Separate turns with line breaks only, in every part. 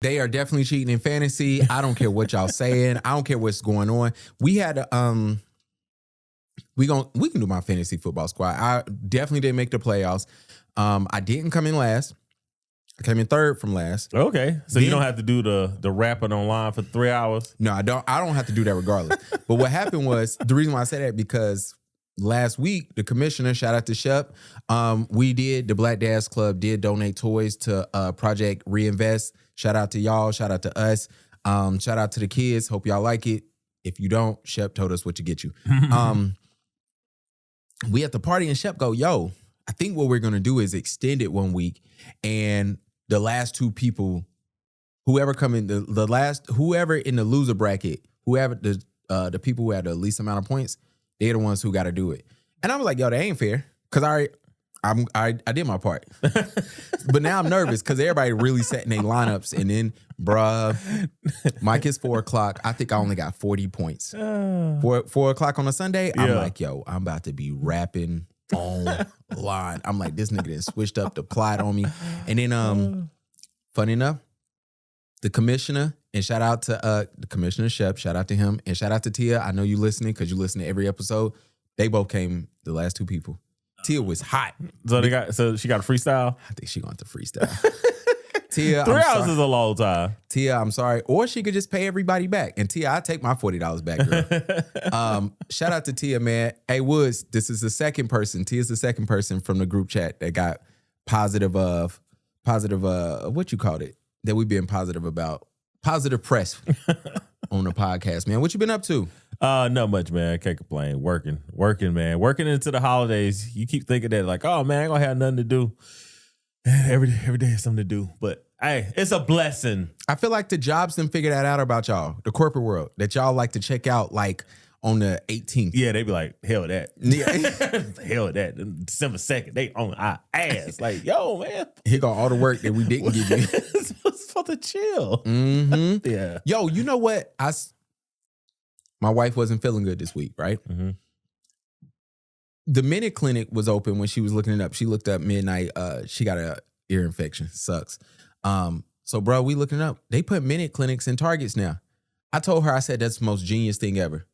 They are definitely cheating in fantasy. I don't care what y'all saying. I don't care what's going on. We had we can do my fantasy football squad. I definitely didn't make the playoffs. I didn't come in last. I came in third from last.
Okay. So you don't have to do the rapping online for 3 hours?
No, I don't have to do that regardless. But what happened was, the reason why I say that, because last week, the commissioner, shout out to Shep, the Black Dads Club did donate toys to Project Reinvest. Shout out to y'all. Shout out to us. Shout out to the kids. Hope y'all like it. If you don't, Shep told us what to get you. We at the party and Shep go, yo, I think what we're going to do is extend it 1 week, and the last two people, whoever come in whoever in the loser bracket, whoever the people who had the least amount of points, they're the ones who got to do it. And I was like, yo, that ain't fair, because I did my part. But now I'm nervous because everybody really setting their lineups, and then, bruh, Mike is 4 o'clock. I think I only got 40 points. 4 o'clock on a Sunday. Yeah. I'm like, yo, I'm about to be rapping online. I'm like, this nigga done switched up the plot on me. And then, funny enough, the commissioner, and shout out to the commissioner Shep, shout out to him, and shout out to Tia. I know you listening because you listen to every episode. They both came, the last two people. Tia was hot.
So she got a freestyle?
I think she going to freestyle. Tia,
3 hours is a long time.
Tia, I'm sorry. Or she could just pay everybody back. And Tia, I'll take my $40 back, girl. Shout out to Tia, man. Hey, Woods, this is the second person. Tia's the second person from the group chat that got positive, what you called it? That we've been positive about. Positive press on the podcast, man. What you been up to?
Not much, man. Can't complain. Working, man. Working into the holidays. You keep thinking that, like, oh, man, I ain't gonna have nothing to do. Every day has something to do. But, hey, it's a blessing.
I feel like the jobs didn't figure that out about y'all, the corporate world, that y'all like to check out, like, on the 18th.
Yeah, they be like, hell with that.
Yeah.
Hell with that. December 2nd, they on our ass. Like, yo, man.
Here go all the work that we didn't give you.
It's for the chill.
Mm-hmm.
Yeah.
Yo, you know what? My wife wasn't feeling good this week, right?
Mm-hmm.
The Minute Clinic was open when she was looking it up. She looked up midnight. She got a ear infection. Sucks. So, bro, we looking it up. They put Minute Clinics in Targets now. I told her, I said, that's the most genius thing ever.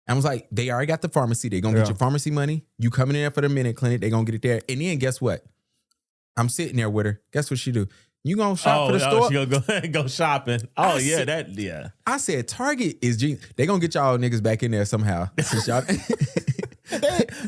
I was like, they already got the pharmacy. They're going to get your pharmacy money. You coming in there for the Minute Clinic. They're going to get it there. And then guess what? I'm sitting there with her. Guess what she do? You going to shop for the store?
She going to go shopping. Oh, yeah.
I said, Target is genius. They're going to get y'all niggas back in there somehow.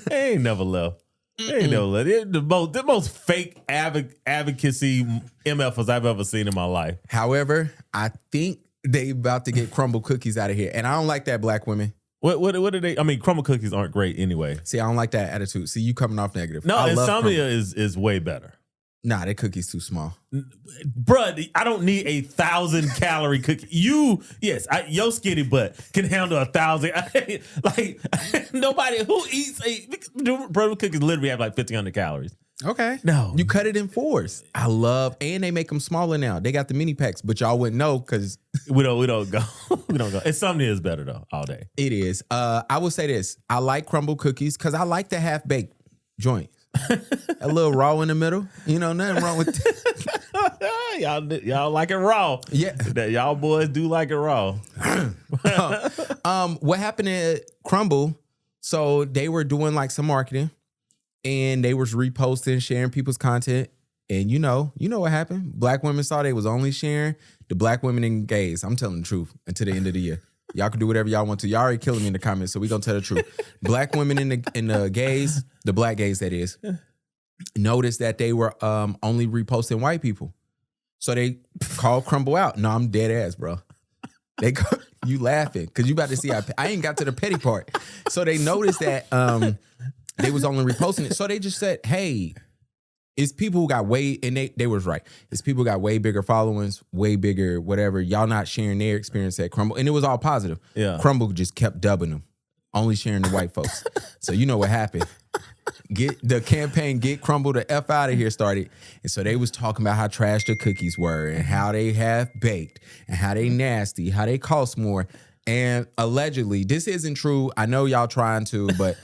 They ain't never left. They ain't never left. They're the most fake advocacy MFers I've ever seen in my life.
However, I think they about to get Crumbl Cookies out of here. And I don't like that, black women.
What are they? I mean, Crumbl Cookies aren't great anyway.
See, I don't like that attitude. See, you coming off negative.
No, Insomnia is way better.
Nah, that cookie's too small.
Bruh, I don't need 1,000 calorie cookie. Your skinny butt can handle 1,000. Like, nobody who eats Crumbl Cookies literally have like 1,500 calories.
Okay.
No.
You cut it in 4s. And they make them smaller now. They got the mini packs, but y'all wouldn't know because
we don't go. We don't go. Insomnia is better though, all day.
It is. I will say this. I like Crumbl Cookies because I like the half-baked joint. A little raw in the middle. You know, nothing wrong with
y'all like it raw.
Yeah.
Y'all boys do like it raw.
What happened at Crumbl, so they were doing like some marketing and they was reposting, sharing people's content. And you know what happened? Black women saw they was only sharing the black women and gays. I'm telling the truth until the end of the year. Y'all can do whatever y'all want to. Y'all already killing me in the comments, so we gonna tell the truth. Black women in the gays, the black gays that is, noticed that they were only reposting white people. So they called Crumbl out. No, I'm dead ass, bro. You laughing because you about to see I ain't got to the petty part. So they noticed that they was only reposting it. So they just said, hey, it's people who got way, and they was right. It's people who got way bigger followings, way bigger whatever. Y'all not sharing their experience at Crumbl. And it was all positive.
Yeah.
Crumbl just kept dubbing them, only sharing the white folks. So you know what happened. Get Crumbl the F out of here started. And so they was talking about how trash the cookies were and how they have baked and how they nasty, how they cost more. And allegedly, this isn't true. I know y'all trying to, but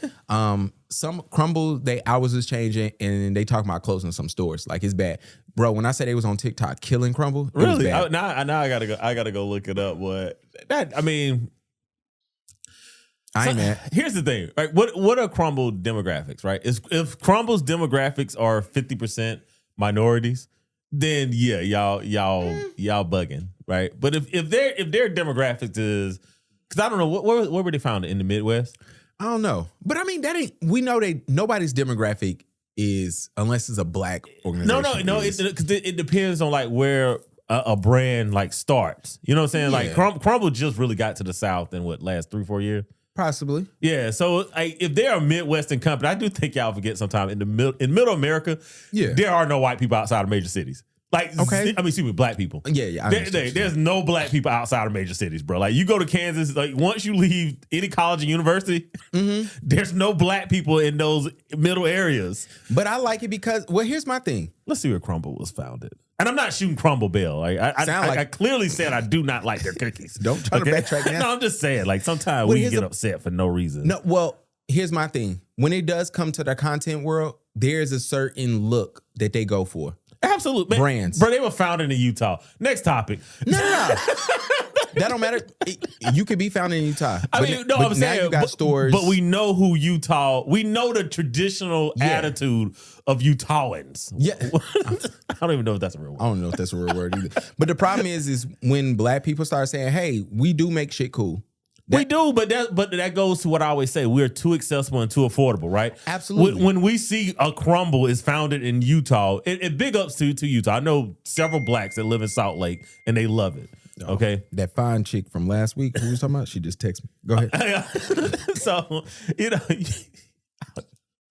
some Crumbl, hours is changing and they talking about closing some stores. Like, it's bad. bro, when I say they was on TikTok killing Crumbl, it was
Really?
bad.
Now I gotta go look it up. What that? I mean,
I ain't mad.
Here's the thing, right? What are Crumbl demographics, right? If Crumbl's demographics are 50% minorities, then yeah, y'all bugging, right? But if their demographics is, because I don't know where were they found in the Midwest?
I don't know, but I mean we know nobody's demographic is unless it's a black organization.
No, because it depends on like where a brand like starts. You know what I'm saying?
Yeah.
Like Crumbl just really got to the South in last 3-4 years.
Possibly.
Yeah, so if they're a Midwestern company, I do think y'all forget sometimes in middle America, there are no white people outside of major cities. Like,
okay.
I mean, excuse me, black people.
Yeah.
There's no black people outside of major cities, bro. Like, you go to Kansas, like once you leave any college and university, there's no black people in those middle areas.
But I like it because, well, here's my thing.
Let's see where Crumbl was founded. And I'm not shooting Crumbl Bell. Like I clearly said I do not like their cookies.
Don't try to backtrack now.
No, I'm just saying, like, sometimes we get upset for no reason.
No, well, here's my thing. When it does come to the content world, there's a certain look that they go for.
Absolutely.
Brands.
Bro, they were founded in Utah. Next topic.
No. That don't matter. You could be found in Utah.
I'm saying,
now you got stores.
But we know who Utah, we know the traditional attitude of Utahans.
Yeah.
I don't even know if that's a real word.
I don't know if that's a real word either. But the problem is when black people start saying, hey, we do make shit cool.
We do, but that goes to what I always say. We're too accessible and too affordable, right?
Absolutely.
When we see a Crumbl is founded in Utah, it big ups to Utah. I know several blacks that live in Salt Lake, and they love it. Okay?
That fine chick from last week, who was talking about? She just texted me. Go ahead.
So,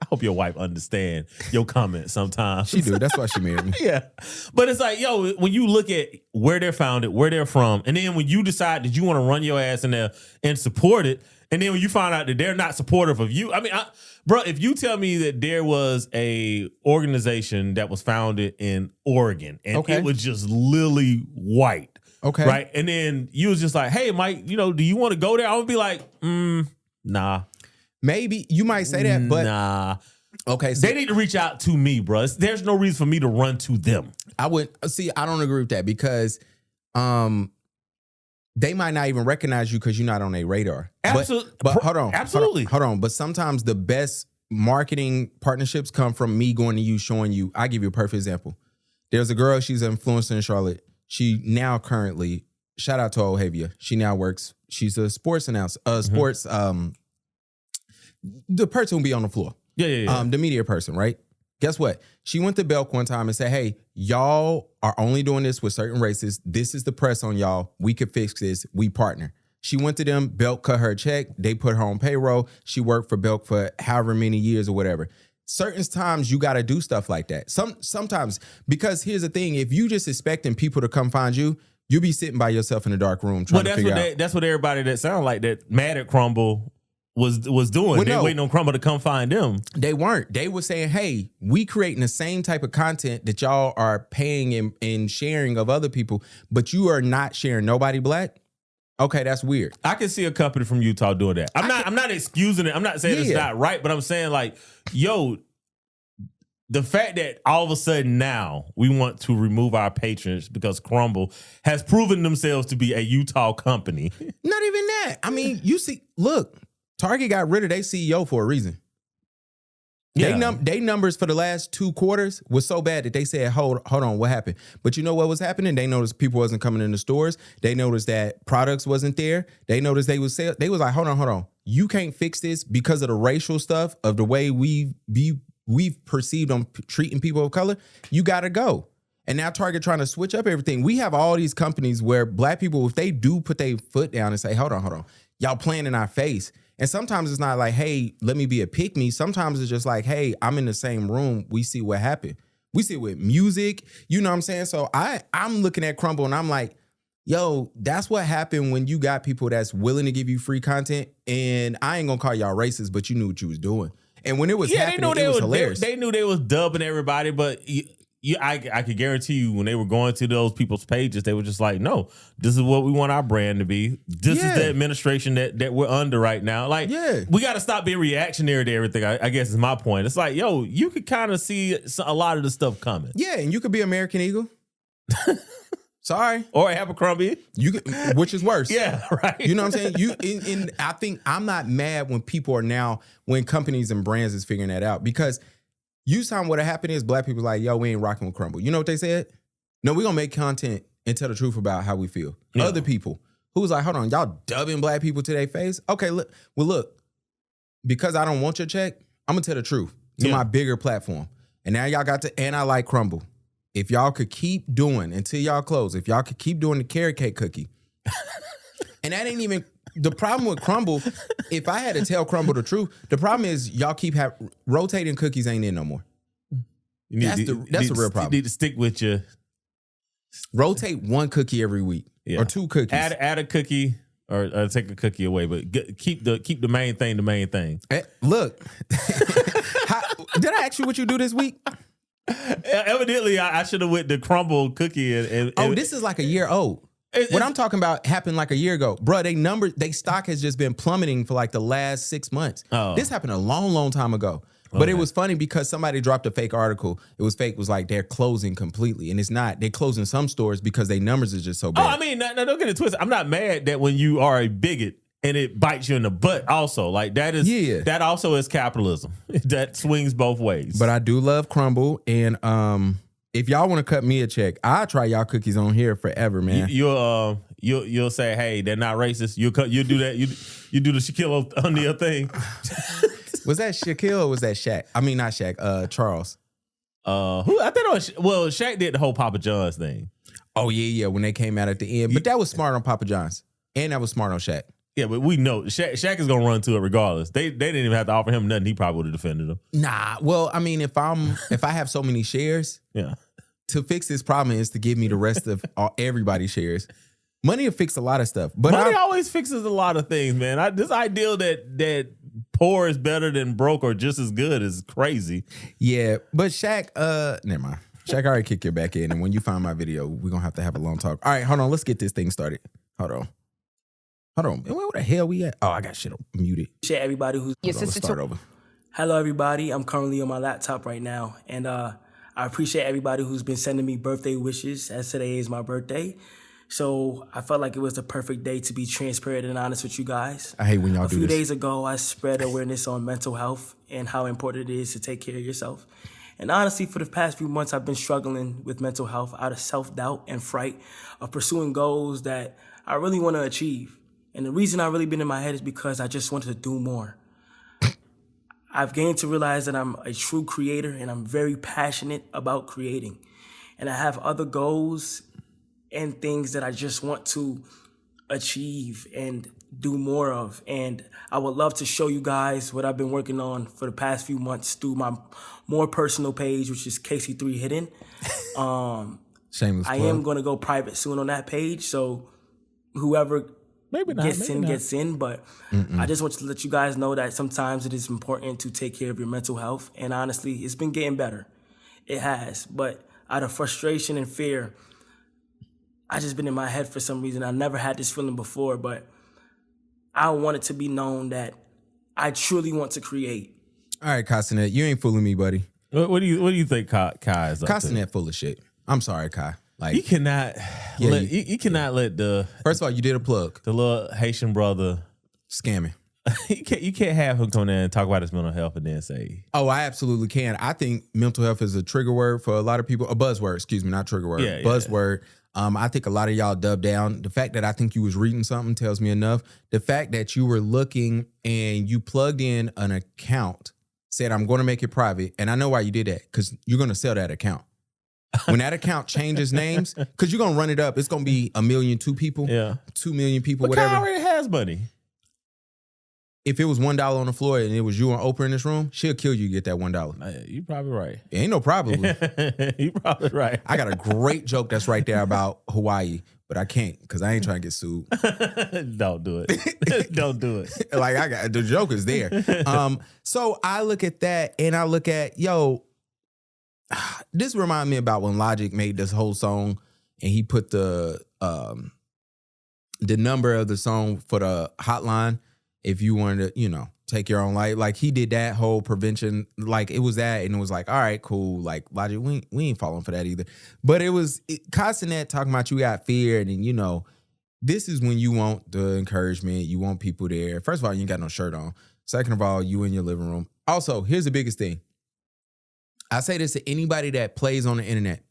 I hope your wife understand your comments sometimes.
She do. That's why she married me.
Yeah. But it's like, yo, when you look at where they're founded, where they're from, and then when you decide that you want to run your ass in there and support it, and then when you find out that they're not supportive of you, I mean, bro, if you tell me that there was a organization that was founded in Oregon and it was just lily white, right? And then you was just like, hey, Mike, do you want to go there? I would be like, nah.
Maybe you might say that, but
nah.
Okay, so
they need to reach out to me, bro. There's no reason for me to run to them.
I don't agree with that because they might not even recognize you because you're not on their radar.
Absolutely.
But hold on.
Absolutely.
Hold on. But sometimes the best marketing partnerships come from me going to you, showing you. I'll give you a perfect example. There's a girl, she's an influencer in Charlotte. She now currently, shout out to Ohavia. She now works, she's a sports announcer, the person who be on the floor.
Yeah.
The media person, right? Guess what? She went to Belk one time and said, hey, y'all are only doing this with certain races. This is the press on y'all. We could fix this. We partner. She went to them. Belk cut her a check. They put her on payroll. She worked for Belk for however many years or whatever. Certain times you got to do stuff like that. Sometimes, because here's the thing. If you just expecting people to come find you, you'll be sitting by yourself in a dark room trying to figure out.
That's what everybody that sound like that mad at Crumbl was doing. Well, they waiting on Crumbl to come find them.
They weren't. They were saying, hey, we creating the same type of content that y'all are paying and sharing of other people, but you are not sharing nobody black. Okay, that's weird.
I can see a company from Utah doing that. I'm not excusing it. I'm not saying it's not right, but I'm saying like, yo, the fact that all of a sudden now we want to remove our patrons because Crumbl has proven themselves to be a Utah company.
Not even that. I mean, you see, look, Target got rid of their CEO for a reason. Yeah. They numbers for the last 2 quarters was so bad that they said, hold on, what happened? But you know what was happening? They noticed people wasn't coming in the stores. They noticed that products wasn't there. They noticed they was like, hold on. You can't fix this because of the racial stuff of the way we've perceived on treating people of color. You got to go. And now Target trying to switch up everything. We have all these companies where black people, if they do put their foot down and say, hold on, y'all playing in our face. And sometimes it's not like, hey, let me be a pick me. Sometimes it's just like, hey, I'm in the same room. We see what happened. We see it with music. You know what I'm saying? So I'm looking at Crumbl and I'm like, yo, that's what happened when you got people that's willing to give you free content. And I ain't gonna call y'all racist, but you knew what you was doing. And when it was happening, it was hilarious.
They knew they was dubbing everybody, but I could guarantee you when they were going to those people's pages, they were just like, no, this is what we want our brand to be. This is the administration that we're under right now. Like, we got to stop being reactionary to everything, I guess is my point. It's like, yo, you could kind of see a lot of the stuff coming.
Yeah, and you could be American Eagle. Sorry.
Or Abercrombie.
You could, which is worse.
Yeah, right.
You know what I'm saying? I think I'm not mad when people are now, when companies and brands is figuring that out, because time what happened is black people like, yo, we ain't rocking with Crumbl. You know what they said? No, we're going to make content and tell the truth about how we feel. Yeah. Other people who was like, hold on, y'all dubbing black people to their face? Okay, look, because I don't want your check, I'm going to tell the truth to my bigger platform. And now y'all and I like Crumbl. If y'all could keep doing, until y'all close, if y'all could keep doing the carrot cake cookie. And that ain't even... The problem with Crumbl, if I had to tell Crumbl the truth, the problem is y'all keep rotating cookies ain't in no more. That's the real problem.
You need to stick with your...
Rotate one cookie every week or two cookies.
Add a cookie or take a cookie away, but keep the main thing the main thing.
Look, did I ask you what you do this week?
Evidently, I should have went the Crumbl cookie. And
this is like a year old. What I'm talking about happened like a year ago. Bro, they stock has just been plummeting for like the last 6 months. Oh. This happened a long, long time ago. But it was funny because somebody dropped a fake article. It was fake. It was like they're closing completely. And it's not. They're closing some stores because their numbers are just so bad.
Oh, I mean, no, don't get it twisted. I'm not mad that when you are a bigot and it bites you in the butt also. Like that also is capitalism. That swings both ways.
But I do love Crumbl. And if y'all want to cut me a check, I'll try y'all cookies on here forever, man.
You'll say, hey, they're not racist. You'll do that. You do the Shaquille O'Neal thing.
Was that Shaquille or was that Shaq? I mean, not Shaq. Charles.
Who? I think Shaq did the whole Papa John's thing.
Oh yeah. When they came out at the end, but that was smart on Papa John's, and that was smart on Shaq.
Yeah, but we know Shaq is gonna run to it regardless. They didn't even have to offer him nothing. He probably would have defended him.
Nah. Well, I mean, if I have so many shares, to fix this problem is to give me the rest of everybody's shares. Money will fix a lot of stuff, but
money always fixes a lot of things, man. This ideal that poor is better than broke or just as good is crazy.
Yeah, but Shaq, never mind. Shaq already kicked your back in, and when you find my video, we're gonna have to have a long talk. All right, hold on. Let's get this thing started. Hold on. Where the hell we at? Oh, I got shit muted.
Share everybody who's...
Let's start over.
Hello, everybody. I'm currently on my laptop right now, and I appreciate everybody who's been sending me birthday wishes, as today is my birthday. So I felt like it was the perfect day to be transparent and honest with you guys.
I hate when y'all do this.
A few days ago, I spread awareness on mental health and how important it is to take care of yourself. And honestly, for the past few months, I've been struggling with mental health out of self-doubt and fright of pursuing goals that I really want to achieve. And the reason I've really been in my head is because I just wanted to do more. I've gained to realize that I'm a true creator and I'm very passionate about creating. And I have other goals and things that I just want to achieve and do more of. And I would love to show you guys what I've been working on for the past few months through my more personal page, which is KC3 Hidden.
Shameless
I
plug.
am going to go private soon on that page. So whoever gets in, but I just want to let you guys know that sometimes it is important to take care of your mental health. And honestly, it's been getting better. It has. But out of frustration and fear, I just been in my head for some reason. I never had this feeling before, but I want it to be known that I truly want to create.
All right, Cenat, you ain't fooling me, buddy.
What do you think Kai is up to?
Cenat full of shit. I'm sorry, Kai. Like
you cannot you cannot let the
first of all, you did a plug.
The little Haitian brother
scamming.
You can't have him come there and talk about his mental health and then say,
oh, I absolutely can. I think mental health is a trigger word for a lot of people. A buzzword, excuse me, not trigger word.
Yeah,
buzzword. I think a lot of y'all dubbed down. The fact that I think you was reading something tells me enough. The fact that you were looking and you plugged in an account, said, I'm going to make it private. And I know why you did that, because you're going to sell that account. When that account changes names, because you're going to run it up, it's going to be 1 million, 2 people, 2 million people,
but
whatever.
Kai already has money.
If it was $1 on the floor and it was you and Oprah in this room, she'll kill you to get that $1.
You probably right.
It ain't no problem.
You probably right.
I got a great joke that's right there about Hawaii, but I can't because I ain't trying to get sued.
Don't do it. Don't do it.
Like the joke is there. So I look at that and I look at, this reminds me about when Logic made this whole song and he put the number of the song for the hotline if you wanted to, take your own life. Like he did that whole prevention, like it was that, and it was like, all right, cool. Like Logic, we ain't falling for that either. But it was Cenat talking about you got fear, and then this is when you want the encouragement, you want people there. First of all, you ain't got no shirt on. Second of all, you in your living room. Also, here's the biggest thing. I say this to anybody that plays on the internet.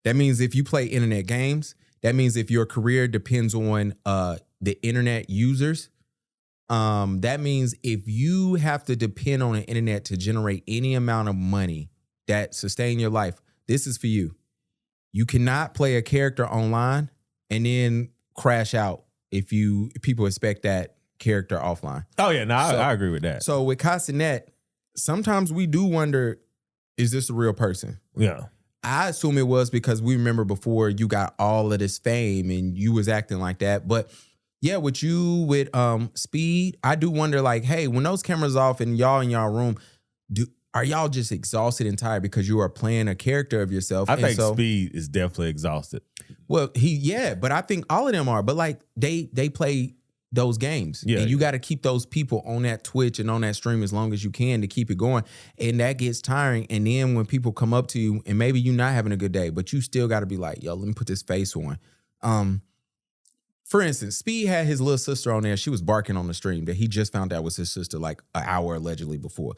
That means if you play internet games, that means if your career depends on the internet users, that means if you have to depend on the internet to generate any amount of money that sustain your life, this is for you. You cannot play a character online and then crash out if people expect that character offline.
Oh yeah, no, I agree with that.
So with Cenat, sometimes we do wonder, is this a real person?
Yeah.
I assume it was because we remember before you got all of this fame and you was acting like that. But yeah, with Speed, I do wonder, like, hey, when those cameras off and y'all in y'all room, are y'all just exhausted and tired because you are playing a character of yourself?
I think Speed is definitely exhausted.
Well, but I think all of them are. But like they play those games. Yeah. And you got to keep those people on that Twitch and on that stream as long as you can to keep it going. And that gets tiring. And then when people come up to you and maybe you're not having a good day, but you still got to be like, yo, let me put this face on. For instance, Speed had his little sister on there. She was barking on the stream that he just found out was his sister like an hour allegedly before.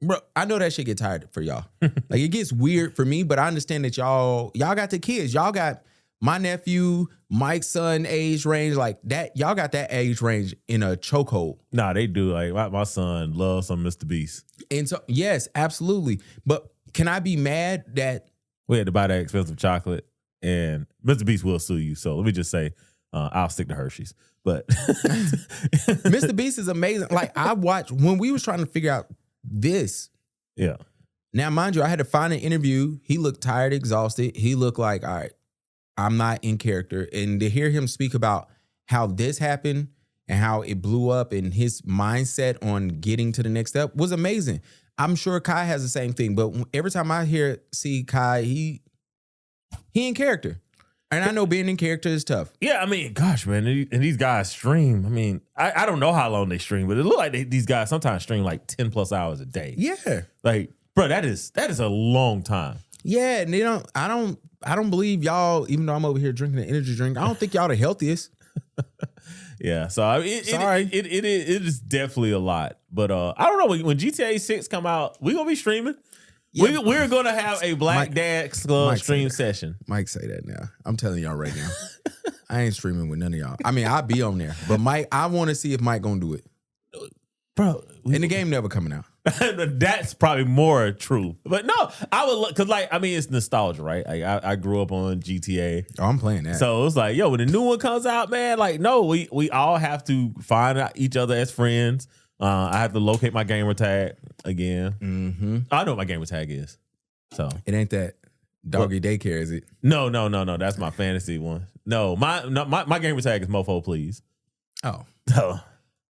Bro, I know that shit get tired for y'all. Like it gets weird for me, but I understand that y'all got the kids. Y'all got my nephew, Mike's son age range like that. Y'all got that age range in a chokehold.
Nah, they do. Like my son loves some Mr. Beast.
And so, yes, absolutely. But can I be mad that
we had to buy that expensive chocolate and Mr. Beast will sue you? So let me just say, I'll stick to Hershey's. But
Mr. Beast is amazing. Like I watched when we was trying to figure out this.
Yeah.
Now, mind you, I had to find an interview. He looked tired, exhausted. He looked like, all right, I'm not in character. And to hear him speak about how this happened and how it blew up and his mindset on getting to the next step was amazing. I'm sure Kai has the same thing. But every time I see Kai, he in character. And I know being in character is tough.
Yeah, I mean, gosh, man. And these guys stream. I mean, I don't know how long they stream, but it look like these guys sometimes stream like 10 plus hours a day.
Yeah.
Like, bro, that is a long time.
Yeah, and I don't believe y'all, even though I'm over here drinking an energy drink, I don't think y'all the healthiest.
Yeah, so I mean, it is definitely a lot. But I don't know, when GTA 6 come out, we gonna be streaming. Yeah, we're gonna have a Black Dad's Club stream session.
Mike say that now. I'm telling y'all right now. I ain't streaming with none of y'all. I mean, I'll be on there, but Mike, I want to see if Mike gonna do it,
bro.
And the game never coming out.
That's probably more true. But no, I would look, cause like, I mean, it's nostalgia, right? Like I grew up on GTA.
Oh, I'm playing that.
So it's like, yo, when the new one comes out, man, like, no, we all have to find each other as friends. I have to locate my gamer tag again.
Mm-hmm.
I know what my gamer tag is. So
it ain't that doggy daycare, is it?
No. That's my fantasy one. No, my gamer tag is Mofo, please.
Oh.
So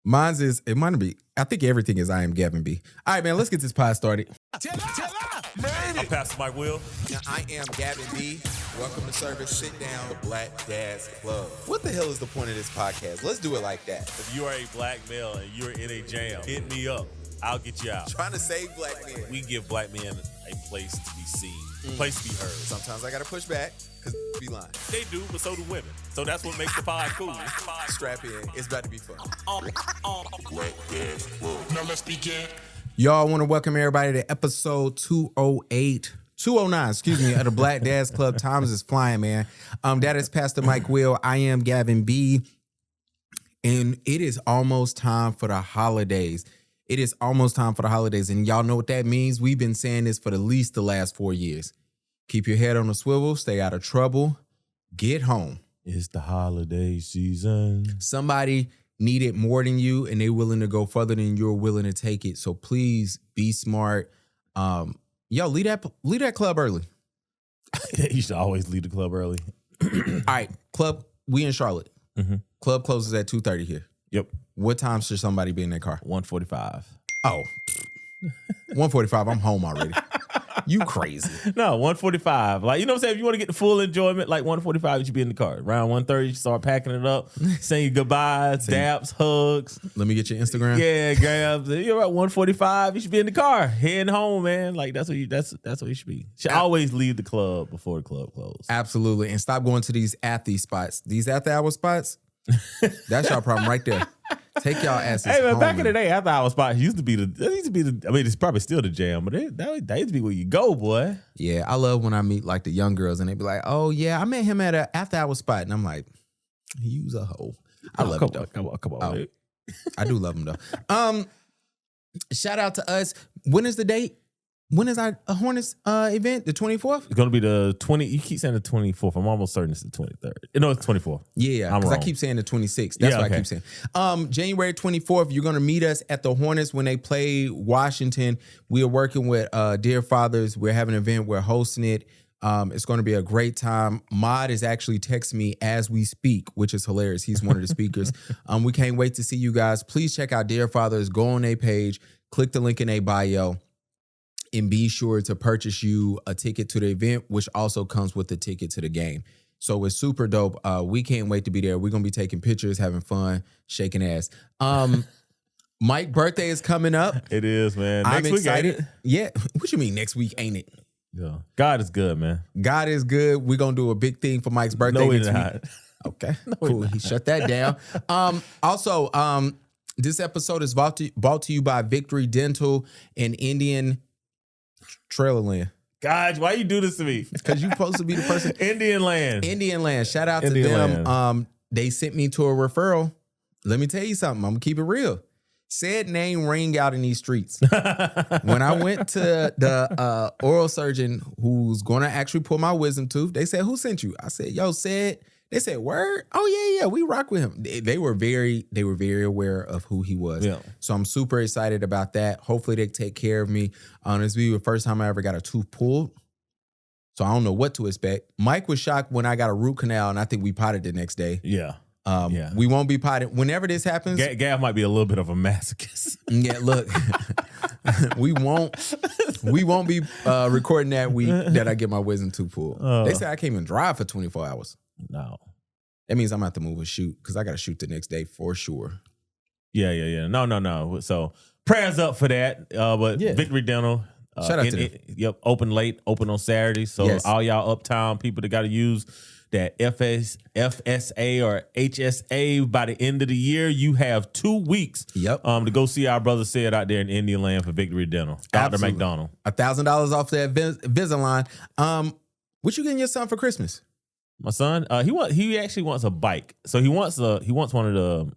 mine's is, it might be, I think everything is I am Gavin B. All right, man, let's get this pod started.
I'm Pastor Mike Will.
Now, I am Gavin B. Welcome to service. Sit down. The Black Dad's Club. What the hell is the point of this podcast? Let's do it like that.
If you are a black male and you're in a jam, hit me up. I'll get you out.
Trying to save black men.
We give black men a place to be seen, a place to be heard.
Sometimes I got to push back because be lying.
They do, but so do women. So that's what makes the pod cool.
Strap in. It's about to be fun.
Black Dad's Club. Now let's begin.
Y'all, I want to welcome everybody to episode 209, of the Black Dad's Club. Times is flying, man. That is Pastor Mike Will. I am Gavin B. And it is almost time for the holidays. And y'all know what that means. We've been saying this for at least the last 4 years. Keep your head on the swivel. Stay out of trouble. Get home.
It's the holiday season.
Somebody need it more than you, and they're willing to go further than you're willing to take it. So please be smart. Yo, leave that club early.
You should always leave the club early.
All right, club. We in Charlotte.
Mm-hmm.
Club closes at 2:30 here.
Yep.
What time should somebody be in their car?
1:45.
Oh, 1:45, I'm home already. You crazy.
No, 1:45. Like, you know what I'm saying? If you want to get the full enjoyment, like 1:45, you should be in the car. Around 1:30, you start packing it up, saying goodbyes, daps, hugs.
Let me get your Instagram.
Yeah, grabs. You're at 1:45, you should be in the car, heading home, man. Like, that's what you should be. Should always leave the club before the club closes.
Absolutely. And stop going to these after spots. These after hour spots, that's y'all problem right there. Take y'all asses
Hey man,
home,
back in the day, after hour spots used to be the. I mean, it's probably still the jam, but that used to be where you go, boy.
Yeah, I love when I meet like the young girls and they be like, "Oh yeah, I met him at an after hour spot," and I'm like, "You's a hoe." I love it though.
Come on, man.
I do love him though. Shout out to us. When is the date? When is our Hornets event? The 24th?
It's gonna be the 20. You keep saying the 24th. I'm almost certain it's the 23rd. No, it's 24th.
Yeah, because I keep saying the 26th. That's what I keep saying. January 24th, you're gonna meet us at the Hornets when they play Washington. We are working with Dear Fathers. We're having an event. We're hosting it. It's going to be a great time. Mod is actually texting me as we speak, which is hilarious. He's one of the speakers. We can't wait to see you guys. Please check out Dear Fathers. Go on their page. Click the link in their bio. And be sure to purchase you a ticket to the event, which also comes with the ticket to the game. So it's super dope. We can't wait to be there. We're going to be taking pictures, having fun, shaking ass. Mike's birthday is coming up.
It is, man.
I'm
Next
excited.
Week, ain't it?
Yeah. What you mean next week, ain't it?
Yeah. God is good, man.
God is good. We're going to do a big thing for Mike's birthday
No,
next
we're not.
week. Okay, cool. He shut that down. Also, this episode is brought to you by Victory Dental and Indian Trailerland.
God, why you do this to me?
Because you're supposed to be the person.
Indian Land.
Shout out
Indian
to them.
Land.
They sent me to a referral. Let me tell you something. I'm going to keep it real. Said name rang out in these streets. When I went to the oral surgeon who's going to actually pull my wisdom tooth, they said, "Who sent you?" I said, "Yo, said." They said, "Word? Oh yeah, we rock with him." They were very aware of who he was.
Yeah.
So I'm super excited about that. Hopefully they take care of me. This will be the first time I ever got a tooth pulled. So I don't know what to expect. Mike was shocked when I got a root canal, and I think we potted the next day.
Yeah.
We won't be potted whenever this happens.
Gav might be a little bit of a masochist.
Yeah, look, we won't be recording that week that I get my wisdom tooth pulled. They say I can't even drive for 24 hours.
No.
That means I'm going to have to move a shoot because I got to shoot the next day for sure.
Yeah. No. So prayers up for that. But
Yeah.
Victory Dental.
Shout out to them.
Yep, open late, open on Saturdays. So
Yes.
all y'all uptown people that got to use that FSA or HSA by the end of the year, you have 2 weeks to go see our brother Said out there in Indian Land for Victory Dental. Dr.
Absolutely.
McDonald.
$1,000 off that Invisalign. What you getting your son for Christmas?
My son, he actually wants a bike. So he wants one of the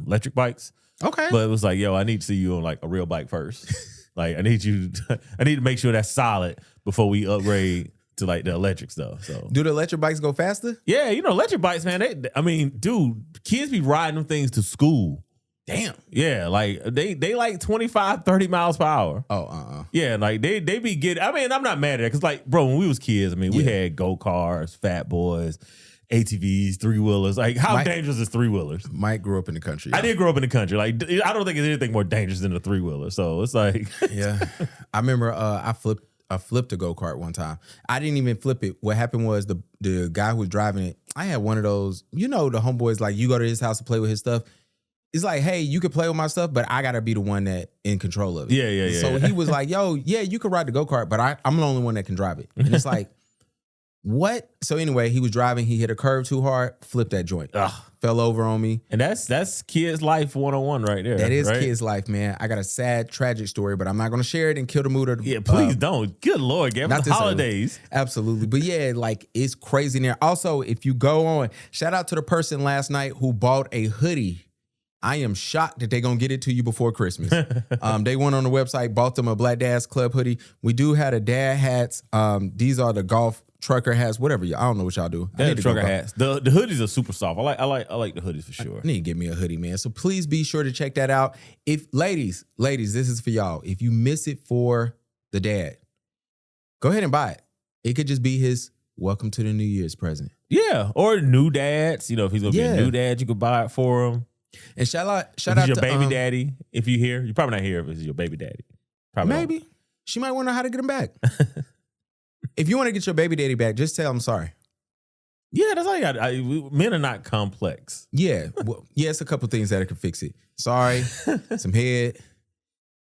electric bikes.
Okay.
But it was like, yo, I need to see you on like a real bike first. Like I need to make sure that's solid before we upgrade to like the electric stuff. So
do the electric bikes go faster?
Yeah, electric bikes, man. Dude, kids be riding them things to school.
Damn.
Yeah, like they like 25, 30 miles per hour.
Oh,
Yeah, like they be getting. I mean, I'm not mad at it because, like, bro, when we was kids, we had go-karts, fat boys, ATVs, three-wheelers. Like, how dangerous is three-wheelers?
Mike grew up in the country.
I did grow up in the country. Like, I don't think there's anything more dangerous than a three-wheeler. So it's like,
Yeah. I remember I flipped a go-kart one time. I didn't even flip it. What happened was the guy who was driving it, I had one of those, the homeboys, like, you go to his house to play with his stuff. It's like, hey, you could play with my stuff, but I got to be the one that in control of it.
Yeah.
So he was like, yo, yeah, you can ride the go-kart, but I'm the only one that can drive it. And it's like, what? So anyway, he was driving. He hit a curve too hard, flipped that joint. Fell over on me.
And that's kids' life 101 right there.
That is
right?
kids' life, man. I got a sad, tragic story, but I'm not going to share it and kill the mood of the...
Yeah, please don't. Good Lord, Gavin.
Not
The
this
holidays.
early. Absolutely. But yeah, like, it's crazy in there. Also, if you go on, shout out to the person last night who bought a hoodie. I am shocked that they're going to get it to you before Christmas. They went on the website, bought them a Black Dads Club hoodie. We do have the dad hats. These are the golf trucker hats, whatever. I don't know what y'all do.
The trucker hats. The hoodies are super soft. I like the hoodies for sure.
I need to get me a hoodie, man. So please be sure to check that out. If ladies, this is for y'all. If you miss it for the dad, go ahead and buy it. It could just be his welcome to the New Year's present.
Yeah, or new dads. If he's gonna be a new dad, you could buy it for him.
And shout out
your
to
baby daddy. If you here, you're probably not here if it's your baby daddy. Probably
Maybe. She might want to know how to get him back. If you want to get your baby daddy back, just tell him sorry.
Yeah, that's all you got. Men are not complex.
Yeah. Well, yeah, it's a couple things that can fix it. Sorry, some head,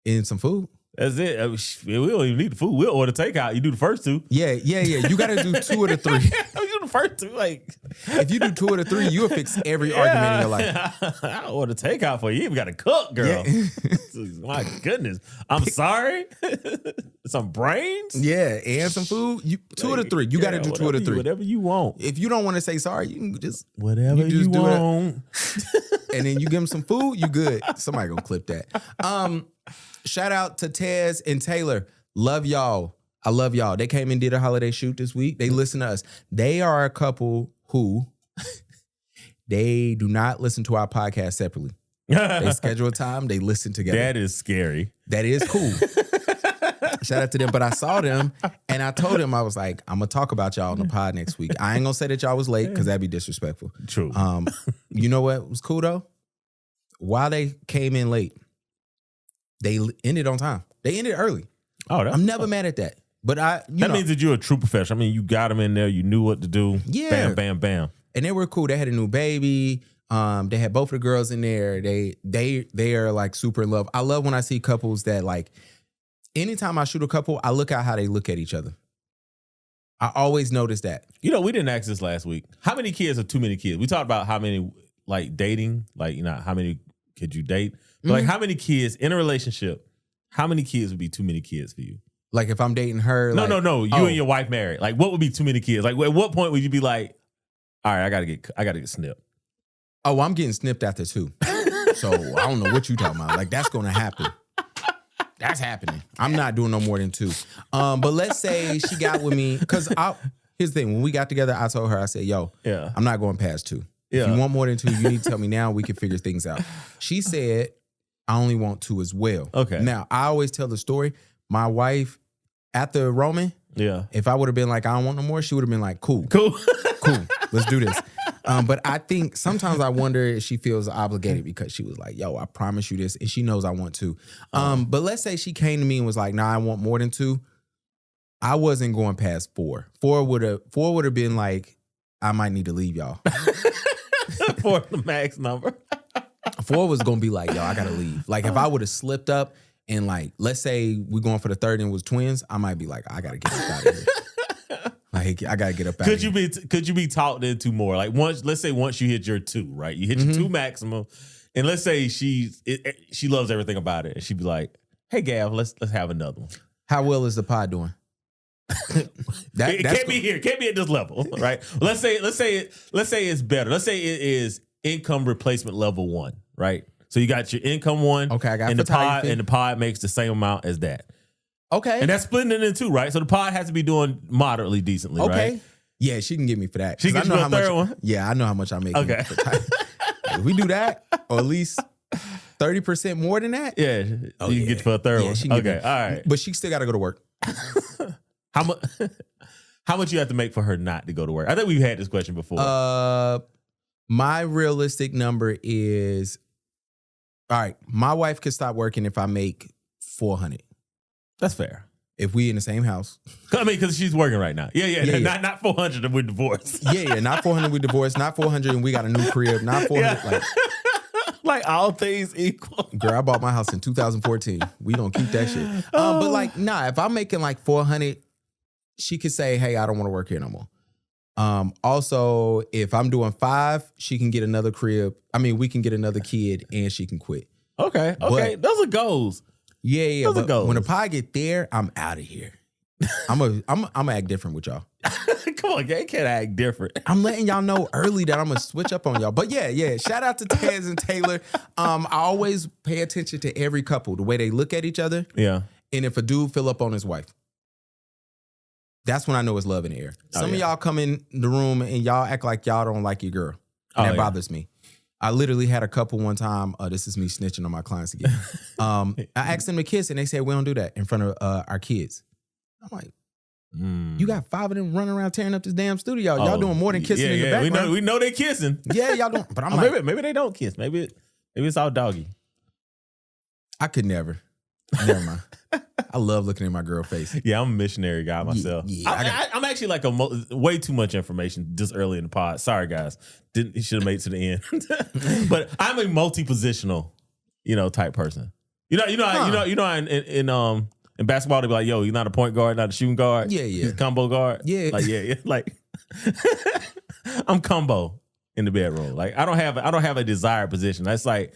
and some food.
That's it. We don't even need the food. We'll order takeout. You do the first two.
Yeah. You got to do 2 of the 3.
You do the first two. Like,
if you do 2 of the 3, you'll fix every argument in your life.
I order takeout for you. You even got to cook, girl.
Yeah.
My goodness. I'm sorry. Some brains.
Yeah, and some food. 2 of the 3. You got to do 2 of the 3.
Whatever you want.
If you don't want to say sorry, you can just
whatever you
do
want.
And then you give them some food, you good. Somebody gonna clip that. Shout out to Tez and Taylor. Love y'all. I love y'all. They came and did a holiday shoot this week. They listen to us. They are a couple who they do not listen to our podcast separately. They schedule a time, they listen together.
That is scary.
That is cool. Shout out to them. But I saw them and I told them, I was like, I'm gonna talk about y'all on the pod next week. I ain't gonna say that y'all was late because that'd be disrespectful.
True.
You know what was cool though? While they came in late, they ended on time. They ended early.
Oh,
I'm never mad at that. But that
means that you're a true professional. I mean, you got them in there. You knew what to do.
Yeah.
Bam, bam, bam.
And they were cool. They had a new baby. They had both of the girls in there. They are like super in love. I love when I see couples that like, anytime I shoot a couple, I look at how they look at each other. I always notice that.
You know, we didn't ask this last week. How many kids are too many kids? We talked about how many, like dating, like, you know, how many could you date? But like how many kids in a relationship, how many kids would be too many kids for you?
Like if I'm dating her.
No. You and your wife married. Like what would be too many kids? Like at what point would you be like, all right, I gotta get snipped?
Oh, I'm getting snipped after 2. So I don't know what you talking about. Like that's gonna happen. That's happening. I'm not doing no more than 2. But let's say she got with me, because here's the thing. When we got together, I told her, I said, yo, I'm not going past 2. If you want more than 2, you need to tell me now. We can figure things out. She said, I only want 2 as well.
Okay. Now,
I always tell the story. My wife, after Roman, if I would have been like, I don't want no more, she would have been like, cool. Let's do this. But I think sometimes I wonder if she feels obligated because she was like, yo, I promise you this. And she knows I want 2. But let's say she came to me and was like, nah, I want more than 2. I wasn't going past 4. 4 would have been like, I might need to leave y'all.
4 the max number.
4 was going to be like, yo, I got to leave. Like if I would have slipped up and like, let's say we're going for the 3rd and it was twins, I might be like, I got to get out of here. Like I gotta get up out.
Could you be talked into more? Like let's say once you hit your 2, right? You hit your 2 maximum, and let's say she loves everything about it, and she'd be like, "Hey, Gav, let's have another one."
How well is the pod doing?
It can't be here. Can't be at this level, right? Let's say it's better. Let's say it is income replacement level 1, right? So you got your income 1,
okay, I got
and the pod makes the same amount as that.
Okay.
And that's splitting it in 2, right? So the pod has to be doing moderately decently, right?
Yeah, she can get me for that.
She gets you a 3rd one?
Yeah, I know how much I'm making.
Okay.
If we do that, or at least 30% more than that.
Yeah. You can get you for a 3rd one.
She can
okay, all right.
But she still got to go to work.
How much you have to make for her not to go to work? I think we've had this question before.
My realistic number is, all right, my wife could stop working if I make $400.
That's fair.
If we in the same house.
I mean, because she's working right now. Yeah. Not 400 and we're divorced.
Yeah. Not 400 we divorced. Not 400 and we got a new crib. Not 400.
Yeah. Like all things equal.
Girl, I bought my house in 2014. We don't keep that shit. But like, nah, if I'm making like 400, she could say, hey, I don't want to work here no more. Also, if I'm doing 5, she can get another crib. I mean, we can get another kid and she can quit.
Okay. But, those are goals.
Yeah. But when the pie get there, I'm out of here. I'm gonna act different with y'all.
Come on, you can't act different.
I'm letting y'all know early that I'm gonna switch up on y'all. But yeah. Shout out to Taz and Taylor. I always pay attention to every couple, the way they look at each other.
Yeah.
And if a dude fill up on his wife, that's when I know it's love in the air. Some of y'all come in the room and y'all act like y'all don't like your girl. And that bothers me. I literally had a couple one time. This is me snitching on my clients again. I asked them to kiss and they said, we don't do that in front of our kids. I'm like, you got 5 of them running around tearing up this damn studio. Y'all doing more than kissing in the background.
We know they kissing.
Yeah, y'all don't. But I'm like,
maybe they don't kiss. Maybe it's all doggy.
I could never. Never mind. I love looking at my girl face.
Yeah, I'm a missionary guy myself.
Yeah,
I'm actually like way too much information this early in the pod. Sorry, guys. You should have made it to the end. But I'm a multi-positional, type person. In basketball they be like, yo, you're not a point guard, not a shooting guard.
Yeah.
He's a combo guard.
Yeah.
Like I'm combo in the bedroom. Like I don't have a desired position. That's like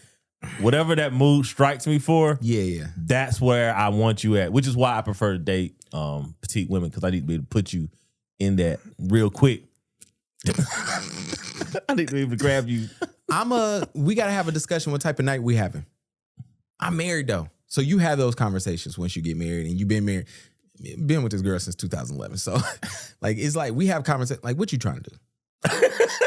whatever that mood strikes me for.
Yeah.
That's where I want you at, which is why I prefer to date petite women, because I need to be able to put you in that real quick. I need to be able to grab you.
We gotta have a discussion what type of night we having. I'm married though. So you have those conversations once you get married, and you've been with this girl since 2011. So like it's like we have conversations like, what you trying to do?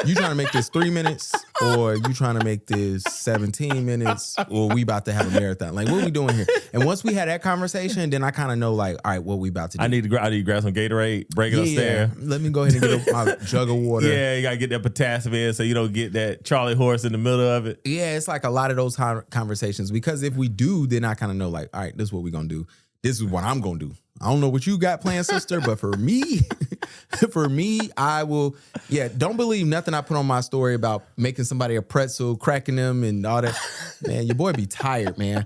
You trying to make this 3 minutes, or you trying to make this 17 minutes, or we about to have a marathon? Like, what we doing here? And once we had that conversation, then I kind of know, like, all right, what we about to do.
I need to grab some Gatorade, break it upstairs.
Let me go ahead and get my jug of water.
Yeah, you gotta get that potassium in so you don't get that Charlie horse in the middle of it.
Yeah, it's like a lot of those conversations, because if we do, then I kind of know, like, all right, this is what we're gonna do. This is what I'm gonna do. I don't know what you got planned, sister, but for me, I will. Yeah, don't believe nothing I put on my story about making somebody a pretzel, cracking them, and all that. Man, your boy be tired, man.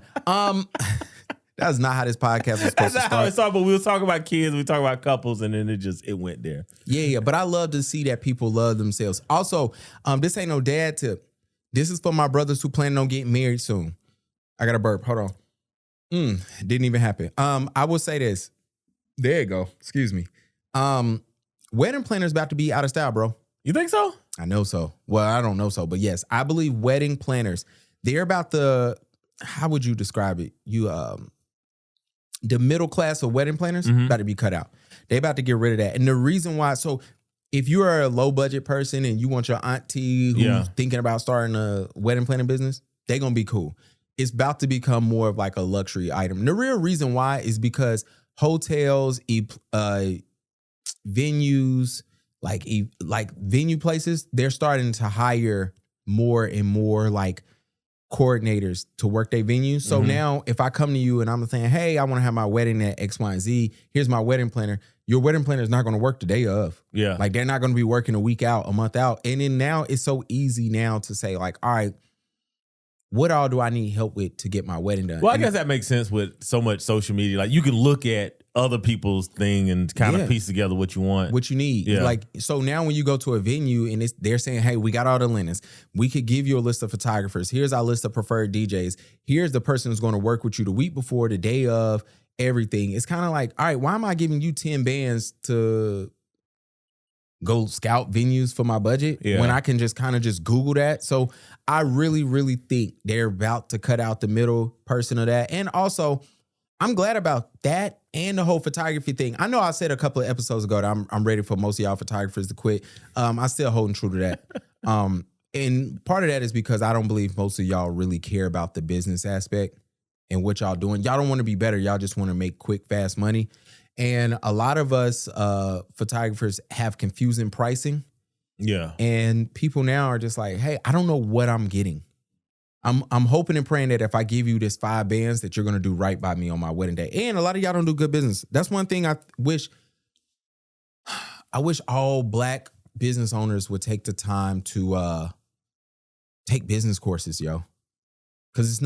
That's not how this podcast was supposed to start.
That's not how it started, but we were talking about kids, we talking about couples, and then it went there.
Yeah, but I love to see that people love themselves. Also, this ain't no dad tip. This is for my brothers who planning on getting married soon. I got a burp. Hold on. Didn't even happen. I will say this. There you go. Excuse me. Wedding planners about to be out of style, bro.
You think so?
I know so. Well, I don't know so, but yes, I believe wedding planners, they're about how would you describe it? The middle class of wedding planners about to be cut out. They about to get rid of that. And the reason why, so if you are a low budget person and you want your auntie who's thinking about starting a wedding planning business, they're going to be cool. It's about to become more of like a luxury item. And the real reason why is because hotels, venues, like venue places, they're starting to hire more and more like coordinators to work their venues. So now if I come to you and I'm saying, hey, I want to have my wedding at X, Y, and Z, here's my wedding planner. Your wedding planner is not going to work the day of. Yeah. Like they're not going to be working a week out, a month out. And then now it's so easy now to say like, all right, what all do I need help with to get my wedding done?
Well, I guess that makes sense with so much social media. Like you can look at other people's thing and kind of piece together what you want.
What you need. Yeah. Like, so now when you go to a venue and they're saying, hey, we got all the linens. We could give you a list of photographers. Here's our list of preferred DJs. Here's the person who's going to work with you the week before, the day of, everything. It's kind of like, all right, why am I giving you 10 bands to go scout venues for my budget when I can just kind of just Google that? So I really, really think they're about to cut out the middle person of that. And also, I'm glad about that and the whole photography thing. I know I said a couple of episodes ago that I'm ready for most of y'all photographers to quit. I still holding true to that. And part of that is because I don't believe most of y'all really care about the business aspect and what y'all doing. Y'all don't want to be better. Y'all just want to make quick, fast money. And a lot of us photographers have confusing pricing. Yeah. And people now are just like, hey, I don't know what I'm getting. I'm hoping and praying that if I give you this 5 bands that you're going to do right by me on my wedding day. And a lot of y'all don't do good business. That's one thing I wish all Black business owners would take the time to take business courses, yo. Because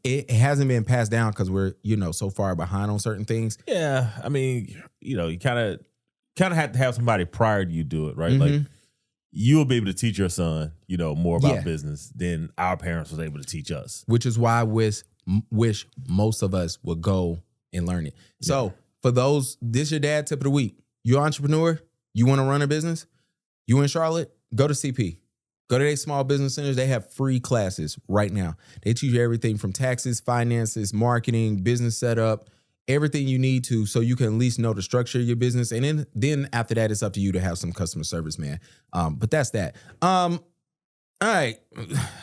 it hasn't been passed down because we're, so far behind on certain things.
Yeah. I mean, you kind of have to have somebody prior to you do it, right? Like you'll be able to teach your son, more about business than our parents was able to teach us.
Which is why I wish most of us would go and learn it. So for those, this your dad tip of the week. You're an entrepreneur, you want to run a business, you in Charlotte, go to CP. Go to their small business centers. They have free classes right now. They teach you everything from taxes, finances, marketing, business setup, everything you need to so you can at least know the structure of your business. And then after that, it's up to you to have some customer service, man. But that's that. All right.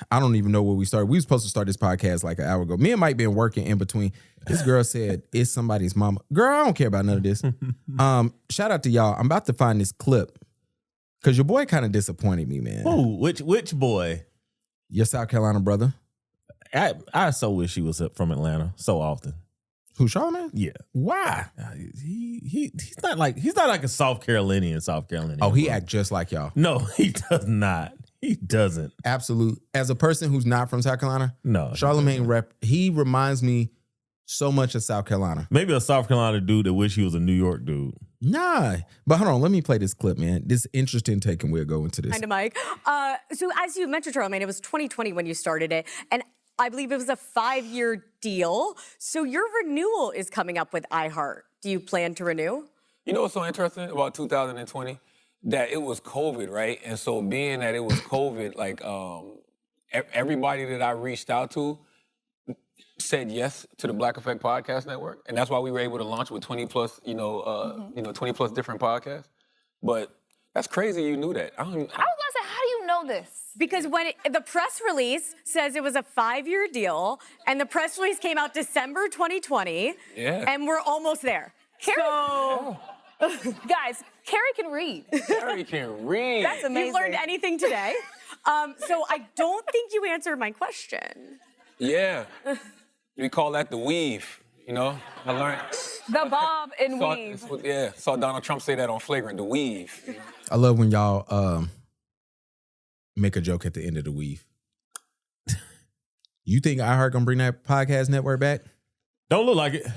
I don't even know where we started. We were supposed to start this podcast like an hour ago. Me and Mike been working in between. This girl said, it's somebody's mama. Girl, I don't care about none of this. Shout out to y'all. I'm about to find this clip. Because your boy kind of disappointed me, man.
Ooh, which boy?
Your South Carolina brother.
I so wish he was from Atlanta so often.
Who, Charlamagne?
Yeah.
Why?
He's not like a South Carolinian.
Oh, he act just like y'all.
No, he does not. He doesn't.
Absolute. As a person who's not from South Carolina,
No.
Charlamagne he reminds me so much of South Carolina.
Maybe a South Carolina dude that wish he was a New York dude.
Nah. But hold on, let me play this clip, man. This is interesting take, and we'll go into this.
Kind of, Mike. So as you mentioned, Charlamagne, it was 2020 when you started it, and I believe it was a 5-year deal. So your renewal is coming up with iHeart. Do you plan to renew?
You know what's so interesting about 2020? That it was COVID, right? And so being that it was COVID, like everybody that I reached out to said yes to the Black Effect Podcast Network. And that's why we were able to launch with 20 plus, 20 plus different podcasts. But that's crazy you knew that.
I was gonna say, how do you know this?
Because when the press release says it was a 5-year deal, and the press release came out December 2020, and we're almost there.
Guys, Carrie can read.
Carrie can read.
That's amazing.
You've learned anything today. So I don't think you answered my question.
Yeah. We call that the weave, I learned.
The bob and weave.
Saw Donald Trump say that on Flagrant, the weave.
I love when y'all make a joke at the end of the weave. You think iHeart gonna bring that podcast network back?
Don't look like it.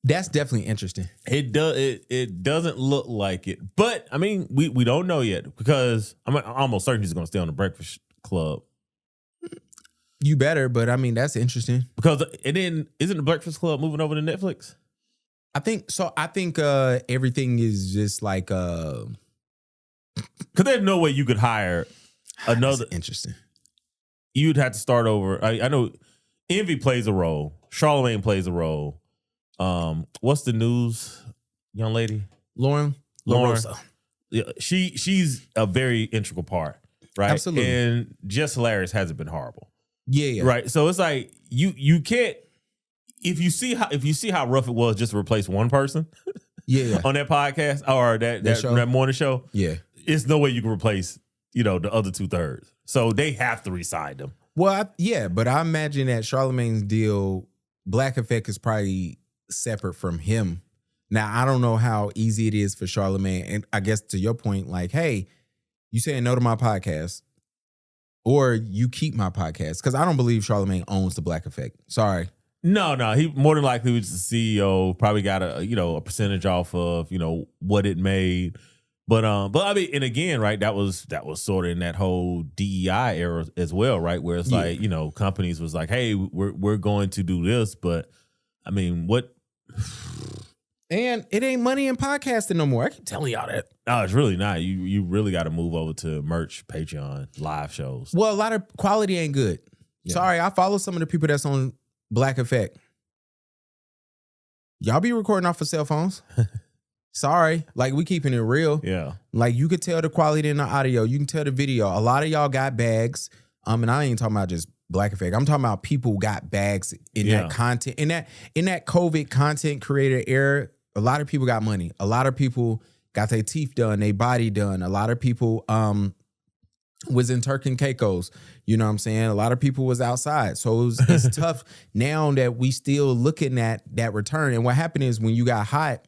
That's definitely interesting.
It doesn't look like it, but I mean, we don't know yet because I'm almost certain he's going to stay on the Breakfast Club.
You better, but I mean that's interesting
because isn't the Breakfast Club moving over to Netflix?
I think so. I think everything is just like because
there's no way you could hire another.
That's interesting.
You'd have to start over. I know Envy plays a role. Charlamagne plays a role. What's the news, young lady?
Lauren.
Yeah, she's a very integral part, right?
Absolutely.
And Just Hilarious hasn't been horrible.
Yeah.
Right. So it's like you can't if you see how rough it was just to replace one person on that podcast or that morning show.
Yeah.
It's no way you can replace, the other 2/3. So they have to re-sign them.
Well, but I imagine that Charlamagne's deal, Black Effect is probably separate from him. Now, I don't know how easy it is for Charlamagne. And I guess to your point, like, hey, you saying no to my podcast or you keep my podcast. Because I don't believe Charlamagne owns the Black Effect. Sorry.
No. He more than likely was the CEO, probably got a percentage off of, what it made. But I mean, and again, right, that was sort of in that whole DEI era as well, right? Where it's like, companies was like, hey, we're going to do this, but I mean, what?
And it ain't money in podcasting no more. I keep telling y'all that.
No, it's really not. You really got to move over to merch, Patreon, live shows.
Well, a lot of quality ain't good. Yeah. Sorry, I follow some of the people that's on Black Effect. Y'all be recording off of cell phones. Sorry, like we keeping it real.
Yeah,
like you could tell the quality in the audio. You can tell the video. A lot of y'all got bags. And I ain't talking about just Black Effect. I'm talking about people who got bags in that content. In that COVID content creator era, a lot of people got money. A lot of people got their teeth done, their body done. A lot of people was in Turk and Caicos. You know what I'm saying? A lot of people was outside. So it's tough now that we still looking at that return. And what happened is when you got hot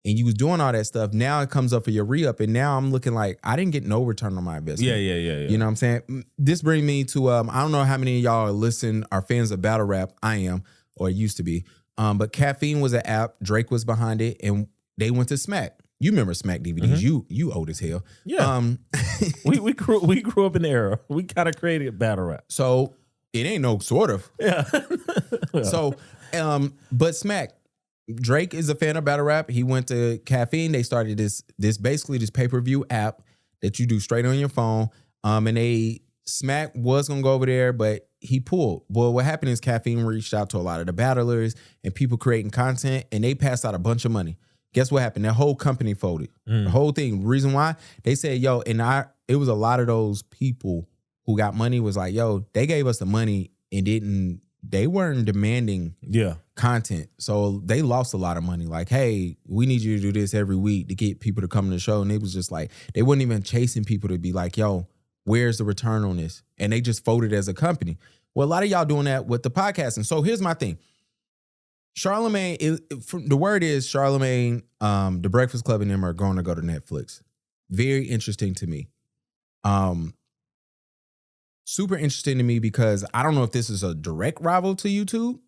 and you was doing all that stuff, now it comes up for your re-up. And now I'm looking like I didn't get no return on my investment.
Yeah.
You know what I'm saying? This brings me to, I don't know how many of y'all are fans of battle rap. I am, or used to be. But Caffeine was an app. Drake was behind it. And they went to Smack. You remember Smack DVDs. Mm-hmm. You old as hell.
Yeah. We grew up in the era. We kind of created battle rap.
So it ain't no sort of.
Yeah.
So, but Smack, Drake is a fan of battle rap. He went to Caffeine. They started this pay-per-view app that you do straight on your phone. And Smack was gonna go over there, but he pulled. Well, what happened is Caffeine reached out to a lot of the battlers and people creating content, and they passed out a bunch of money. Guess what happened? Their whole company folded. The whole thing. Reason why? They said, it was a lot of those people who got money was like, they gave us the money and they weren't demanding content. So they lost a lot of money. Like, hey, we need you to do this every week to get people to come to the show. And it was just like, they weren't even chasing people to be like, where's the return on this? And they just folded as a company. Well, a lot of y'all doing that with the podcast. And so here's my thing. Charlamagne the word is Charlamagne, the Breakfast Club and them are going to go to Netflix. Very interesting to me. Super interesting to me because I don't know if this is a direct rival to YouTube.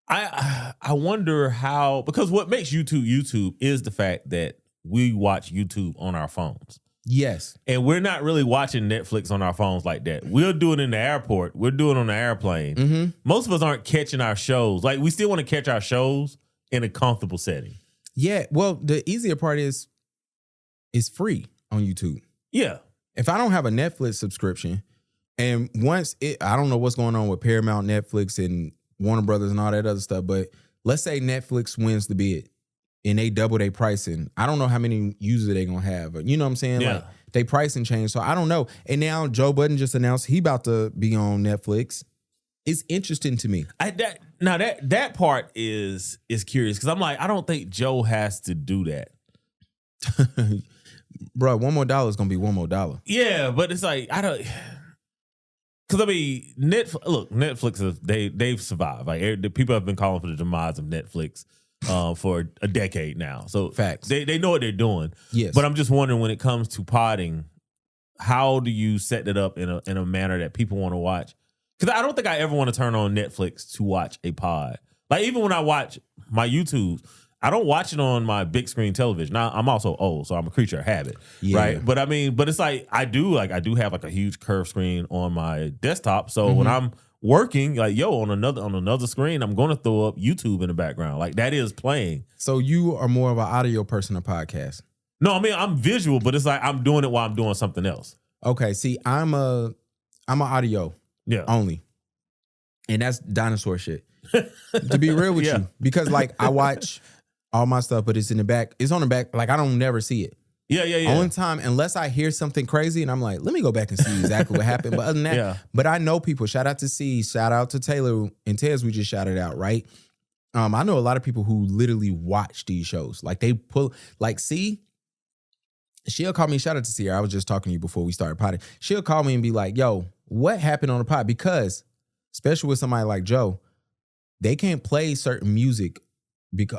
I wonder how, because what makes YouTube is the fact that we watch YouTube on our phones.
Yes.
And we're not really watching Netflix on our phones like that. We'll do it in the airport. We'll do it on the airplane.
Mm-hmm.
Most of us aren't catching our shows. Like, we still want to catch our shows in a comfortable setting.
Yeah. Well, the easier part is it's free on YouTube.
Yeah.
If I don't have a Netflix subscription, and I don't know what's going on with Paramount, Netflix, and Warner Brothers and all that other stuff, but let's say Netflix wins the bid and they double their pricing. I don't know how many users they're going to have. You know what I'm saying?
Yeah.
Like, they pricing change. So I don't know. And now Joe Budden just announced he about to be on Netflix. It's interesting to me.
That part is curious because I'm like, I don't think Joe has to do that.
Bro, $1 more is going to be $1 more.
Yeah, but it's like, I don't... Because, I mean, Netflix, they've survived. Like, the people have been calling for the demise of Netflix for a decade now. So
facts.
They know what they're doing.
Yes.
But I'm just wondering, when it comes to podding, how do you set it up in a manner that people want to watch? Because I don't think I ever want to turn on Netflix to watch a pod. Like, even when I watch my YouTube, I don't watch it on my big screen television. Now, I'm also old, so I'm a creature of habit, right? But I mean, it's like I do have like a huge curved screen on my desktop. So when I'm working, like, on another screen, I'm going to throw up YouTube in the background. Like, that is playing.
So you are more of an audio person or podcast?
No, I mean, I'm visual, but it's like I'm doing it while I'm doing something else.
Okay, see, I'm a audio only, and that's dinosaur shit. To be real with you, because like I watch all my stuff, but it's in the back. It's on the back. Like, I don't never see it.
Yeah.
Only time, unless I hear something crazy and I'm like, let me go back and see exactly what happened. But other than that, but I know people. Shout out to C. Shout out to Taylor and Tez. We just shouted out, right? I know a lot of people who literally watch these shows. Like, they pull, like, C. She'll call me. Shout out to C. I was just talking to you before we started potting. She'll call me and be like, yo, what happened on the pod? Because, especially with somebody like Joe, they can't play certain music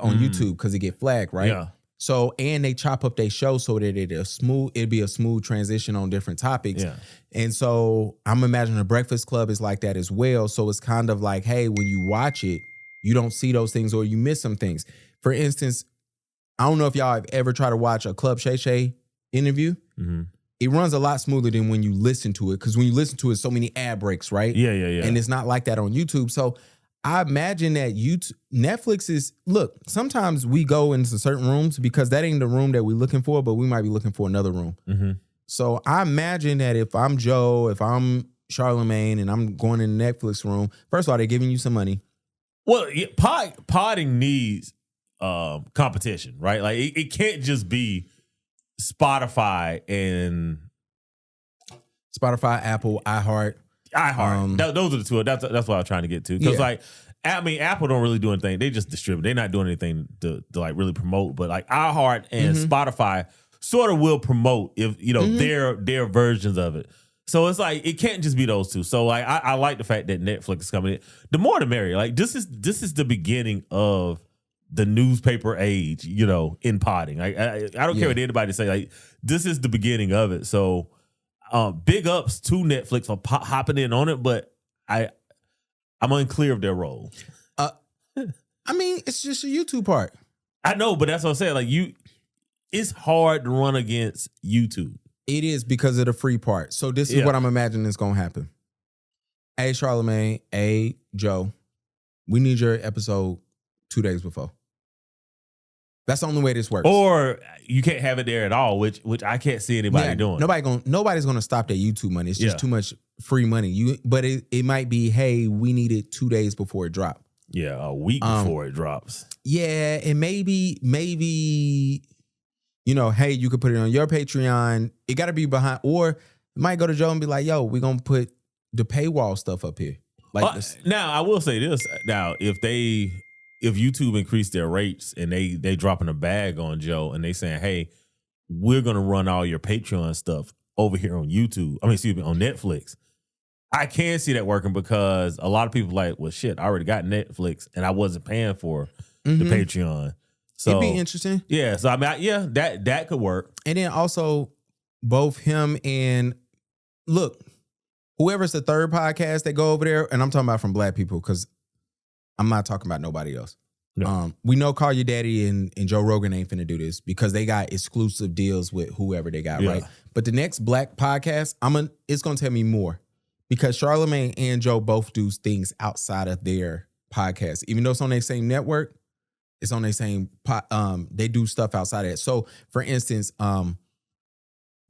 on YouTube because it get flagged, right?
Yeah.
So, and they chop up their show so that it'd be a smooth transition on different topics.
Yeah.
And so I'm imagining the Breakfast Club is like that as well. So it's kind of like, hey, when you watch it, you don't see those things or you miss some things. For instance, I don't know if y'all have ever tried to watch a Club Shay Shay interview. Mm-hmm. It runs a lot smoother than when you listen to it, because when you listen to it, so many ad breaks, right?
Yeah.
And it's not like that on YouTube. So I imagine that Netflix is, look, sometimes we go into certain rooms because that ain't the room that we're looking for, but we might be looking for another room. Mm-hmm. So I imagine that if I'm Joe, if I'm Charlamagne, and I'm going in the Netflix room, first of all, they're giving you some money.
Well, podding needs competition, right? Like, it can't just be Spotify,
Apple, iHeart.
Those are the two. That's what I was trying to get to. Because like, I mean, Apple don't really do anything. They just distribute. They're not doing anything to like really promote. But like iHeart and Spotify sort of will promote if their versions of it. So it's like it can't just be those two. So like I like the fact that Netflix is coming in. The more the merrier. Like this is the beginning of the newspaper age. In podding. Like I don't care what anybody say. Like this is the beginning of it. So. Big ups to Netflix for hopping in on it, but I'm unclear of their role.
I mean, it's just a YouTube part.
I know, but that's what I'm saying. Like it's hard to run against YouTube.
It is because of the free part. So this is what I'm imagining is going to happen. Hey, Charlamagne, hey, Joe, we need your episode 2 days before. That's the only way this works.
Or you can't have it there at all, which I can't see anybody doing.
Nobody's gonna stop their YouTube money. It's just too much free money. But it might be, hey, we need it 2 days before it drops.
Yeah, a week before it drops.
Yeah, and maybe, hey, you could put it on your Patreon. It got to be behind, or it might go to Joe and be like, yo, we're gonna put the paywall stuff up here. Like this.
Now, I will say this. Now, if YouTube increased their rates and they dropping a bag on Joe and they saying, hey, we're going to run all your Patreon stuff over here on YouTube. On Netflix. I can see that working because a lot of people like, well, shit, I already got Netflix and I wasn't paying for the Patreon. So
It'd be interesting.
Yeah. So I mean, that could work.
And then also both him and look, whoever's the third podcast that go over there, and I'm talking about from Black people because I'm not talking about nobody else.
No.
We know Call Your Daddy and Joe Rogan ain't finna do this because they got exclusive deals with whoever they got, right? But the next Black podcast, it's gonna tell me more because Charlamagne and Joe both do things outside of their podcast. Even though it's on their same network, it's on their same they do stuff outside of it. So for instance,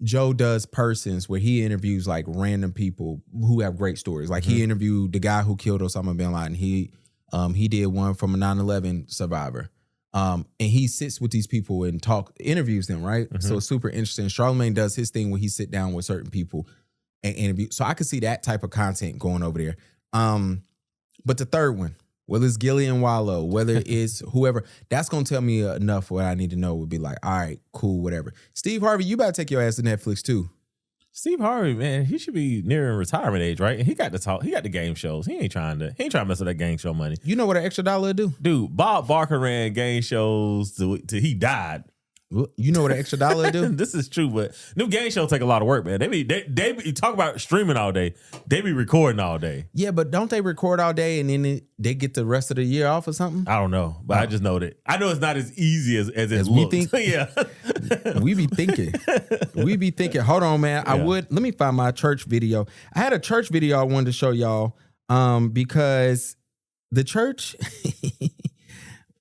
Joe does Persons where he interviews like random people who have great stories. Like he interviewed the guy who killed Osama bin Laden. He did one from a 9/11 survivor. And he sits with these people and interviews them, right? So it's super interesting. Charlamagne does his thing where he sit down with certain people and interview. So I could see that type of content going over there. But the third one, whether it's Gillian Wallow, whether it's whoever, that's going to tell me enough what I need to know would be like, all right, cool, whatever. Steve Harvey, you better take your ass to Netflix too.
Steve Harvey, man, he should be nearing retirement age, right? And he got the game shows. He ain't trying to mess with that game show money.
You know what an extra $1 would do?
Dude, Bob Barker ran game shows till he died.
You know what an extra $1 would do?
This is true, but new game shows take a lot of work, man. They be talk about streaming all day. They be recording all day.
Yeah, but don't they record all day and then they get the rest of the year off or something?
I don't know, but I just know that. I know it's not as easy as it
we
looks.
think.
Yeah.
We be thinking. Hold on, man.
Yeah.
Let me find my church video. I had a church video I wanted to show y'all because the church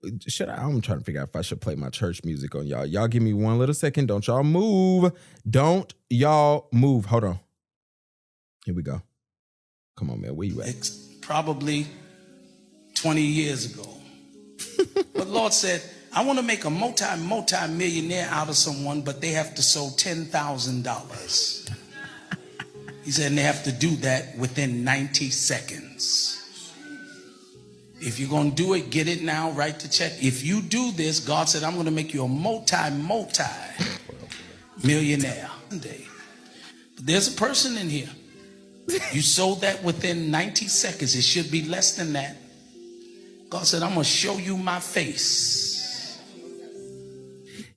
I'm trying to figure out if I should play my church music on y'all. Y'all give me one little second. Don't y'all move. Don't y'all move. Hold on. Here we go. Come on, man. Where you at?
It's probably 20 years ago. But Lord said, I want to make a multi-millionaire out of someone, but they have to sow $10,000. He said, and they have to do that within 90 seconds. If you're going to do it, get it now, write the check. If you do this, God said, I'm going to make you a multi-millionaire. But there's a person in here. You sold that within 90 seconds. It should be less than that. God said, I'm going to show you my face.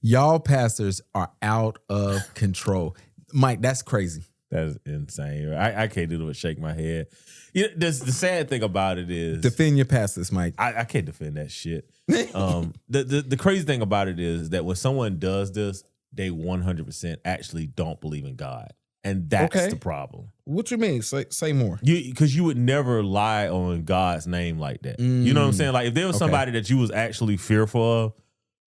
Y'all pastors are out of control. Mike, that's crazy.
That's insane. I can't do it but shake my head. You know, the sad thing about it is
defend your pastors, Mike.
I can't defend that shit. The crazy thing about it is that when someone does this, they 100% actually don't believe in God, and that's the problem.
What you mean? Say more.
Because you would never lie on God's name like that. You know what I'm saying? Like if there was somebody that you was actually fearful of,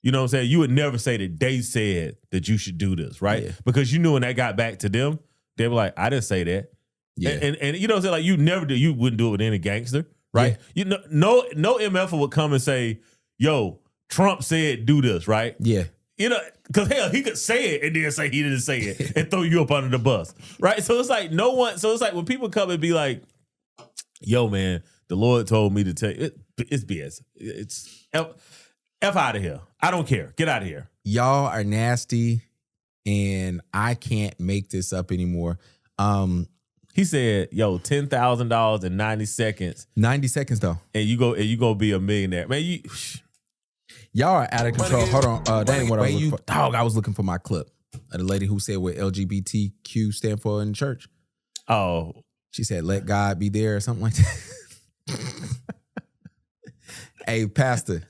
you know what I'm saying? You would never say that they said that you should do this, right? Yeah. Because you knew when that got back to them, they were like, I didn't say that. Yeah. And you know what I'm saying? Like you wouldn't do it with any gangster, right? Yeah. You know, no MF would come and say, yo, Trump said do this, right?
Yeah.
You know, because hell, he could say it and then say he didn't say it and throw you up under the bus, right? So it's like it's like when people come and be like, yo, man, the Lord told me to tell you, it's BS. It's F out of here. I don't care. Get out of here.
Y'all are nasty and I can't make this up anymore.
He said, yo, $10,000 in 90 seconds.
90 seconds though.
And you go be a millionaire. Man,
y'all are out of control. Hold on. That ain't what I was looking for. Dog, I was looking for my clip of the lady who said what LGBTQ stand for in church.
Oh.
She said, let God be there or something like that. Hey, pastor,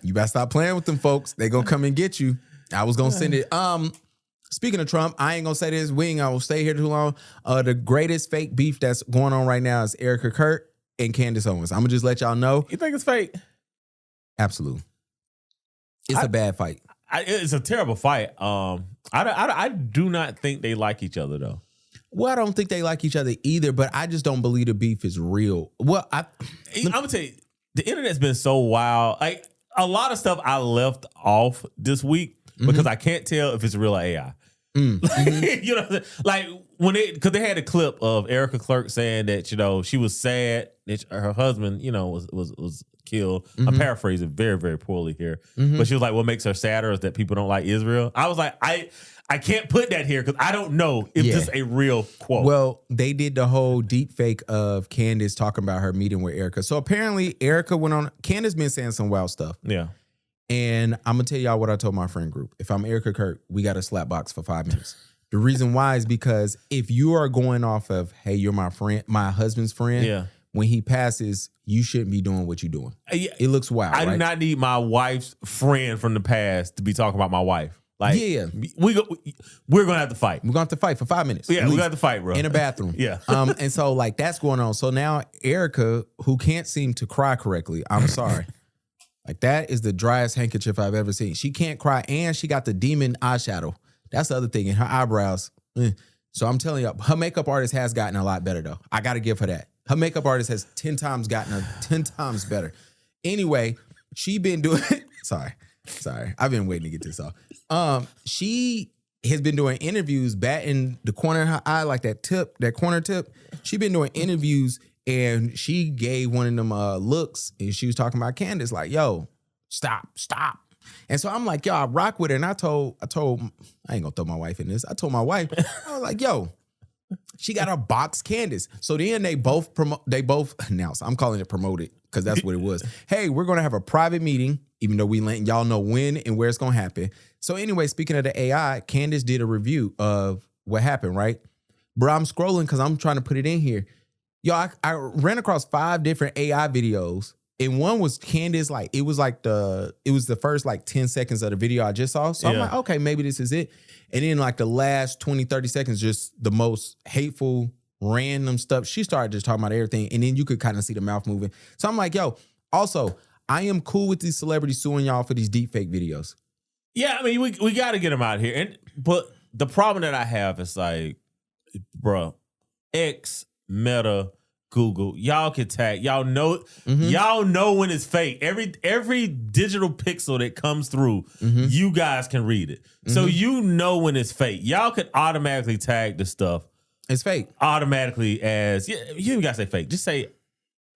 you better stop playing with them folks. They gonna come and get you. I was gonna send it. Speaking of Trump, I ain't gonna say this. I will stay here too long. The greatest fake beef that's going on right now is Erika, Kirk, and Candance Owens. I'm gonna just let y'all know.
You think it's fake?
Absolutely. It's a bad fight.
It's a terrible fight. I do not think they like each other though.
Well, I don't think they like each other either, but I just don't believe the beef is real. Well, I'm
gonna tell you, the internet's been so wild. Like a lot of stuff I left off this week because I can't tell if it's real or AI. Like, you know, like because they had a clip of Erika Clark saying that, you know, she was sad that her husband, you know, was killed. I'm paraphrasing very, very poorly here, but she was like, what makes her sadder is that people don't like Israel. I was like, I I can't put that here because I don't know if this is a real quote.
Well, they did the whole deep fake of Candance talking about her meeting with Erika. So apparently Erika went on. Candance been saying some wild stuff.
Yeah.
And I'm gonna tell y'all what I told my friend group. If I'm Erika Kirk, we got a slap box for 5 minutes. The reason why is because if you are going off of, hey, you're my friend, my husband's friend, when he passes, you shouldn't be doing what you're doing. It looks wild.
I do not need my wife's friend from the past to be talking about my wife. Like, we're gonna have to fight.
We're gonna have to fight for 5 minutes.
Yeah, we're gonna have to fight, bro.
In a bathroom.
Yeah.
And so like that's going on. So now Erika, who can't seem to cry correctly, I'm sorry. Like that is the driest handkerchief I've ever seen. She can't cry, and she got the demon eyeshadow. That's the other thing. And her eyebrows. So I'm telling you, her makeup artist has gotten a lot better though. I gotta give her that. Her makeup artist has 10 times gotten her 10 times better. Anyway, she been doing sorry. I've been waiting to get this off. She has been doing interviews, batting the corner of her eye, like that corner tip. She been doing interviews, and she gave one of them looks, and she was talking about Candance, like, yo, stop. And so I'm like, yo, I rock with her. And I told, I ain't gonna throw my wife in this. I told my wife, I was like, yo, she got a box Candance. So then they both announced, I'm calling it promoted because that's what it was. Hey, we're gonna have a private meeting, even though we letting y'all know when and where it's gonna happen. So anyway, speaking of the AI, Candance did a review of what happened, right? Bro, I'm scrolling because I'm trying to put it in here. Yo, I ran across 5 different AI videos, and one was Candance, like it was the first like 10 seconds of the video I just saw. So I'm like, okay, maybe this is it. And then like the last 20, 30 seconds, just the most hateful, random stuff. She started just talking about everything, and then you could kind of see the mouth moving. So I'm like, yo, also, I am cool with these celebrities suing y'all for these deep fake videos.
Yeah, I mean, we got to get them out here. But the problem that I have is like, bro, X, Meta, Google, y'all can tag. Y'all know when it's fake. Every digital pixel that comes through, you guys can read it. So you know when it's fake. Y'all could automatically tag the stuff.
It's fake.
Automatically as, you even got to say fake. Just say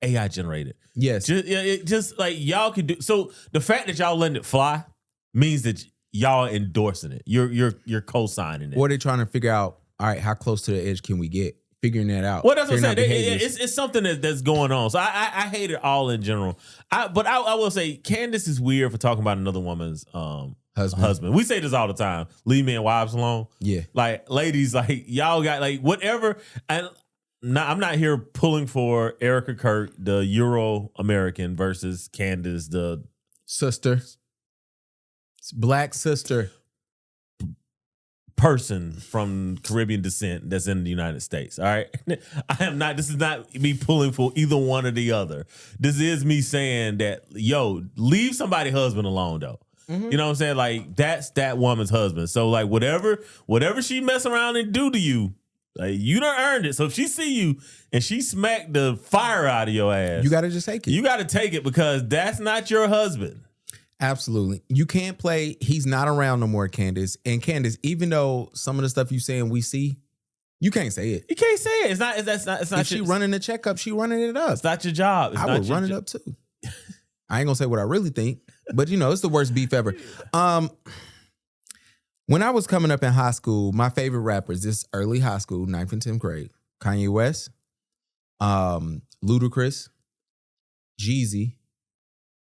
AI generated.
Yes.
Just like y'all can do. So the fact that y'all letting it fly means that y'all endorsing it. You're co-signing it.
Or they're trying to figure out, all right, how close to the edge can we get? Figuring that out.
Well, that's what I'm saying. It's something that's going on. So I hate it all in general. But I will say Candance is weird for talking about another woman's husband. We say this all the time. Leave men and wives alone. Yeah. Like, ladies, like, y'all got, like, whatever. And I'm not here pulling for Erika Kirk, the Euro-American, versus Candance, the
sister. Black sister.
Person from Caribbean descent that's in the United States. All right. This is not me pulling for either one or the other. This is me saying that, yo, leave somebody's husband alone though. You know what I'm saying? Like, that's that woman's husband. So like whatever she mess around and do to you, like, you done earned it. So if she see you and she smacked the fire out of your ass,
you got to just take it.
You got to take it because that's not your husband.
Absolutely. You can't play, he's not around no more, Candance. And Candance, even though some of the stuff you saying we see, you can't say it.
You can't say it. It's not
if she running the checkup, she running it up.
It's not your job.
I would run it up too. I ain't gonna say what I really think, but it's the worst beef ever. When I was coming up in high school, my favorite rappers, this early high school, 9th and 10th grade, Kanye West, Ludacris, Jeezy,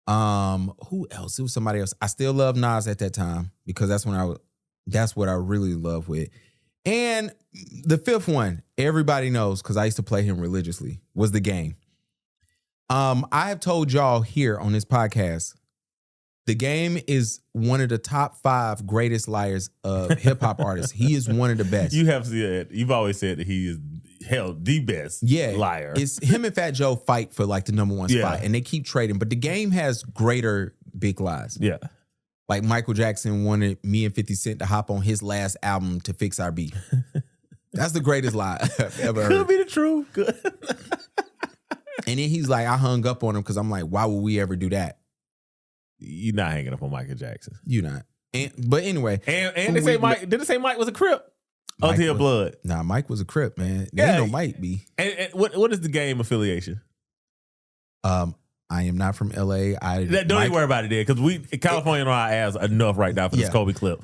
who else? It was somebody else. I still love Nas at that time because that's what I really love with. And the 5th one, everybody knows because I used to play him religiously, was The Game. I have told y'all here on this podcast, The Game is one of the top 5 greatest liars of hip hop artists. He is one of the best.
You've always said that he is the best liar.
It's him and Fat Joe fight for like the #1 spot, and they keep trading. But The Game has greater big lies. Yeah. Like Michael Jackson wanted me and 50 Cent to hop on his last album to fix our beat. That's the greatest lie I've ever heard.
Could be the truth. Good.
And then he's like, I hung up on him because I'm like, why would we ever do that?
You're not hanging up on Michael Jackson.
You're not. But anyway.
And they say Mike, did they say Mike was a Crip? Until blood.
Nah, Mike was a Crip, man. Ain't no Mike be.
And what is The Game affiliation?
I am not from LA.
Don't even worry about it there, because California on our ass enough right now for this Kobe clip.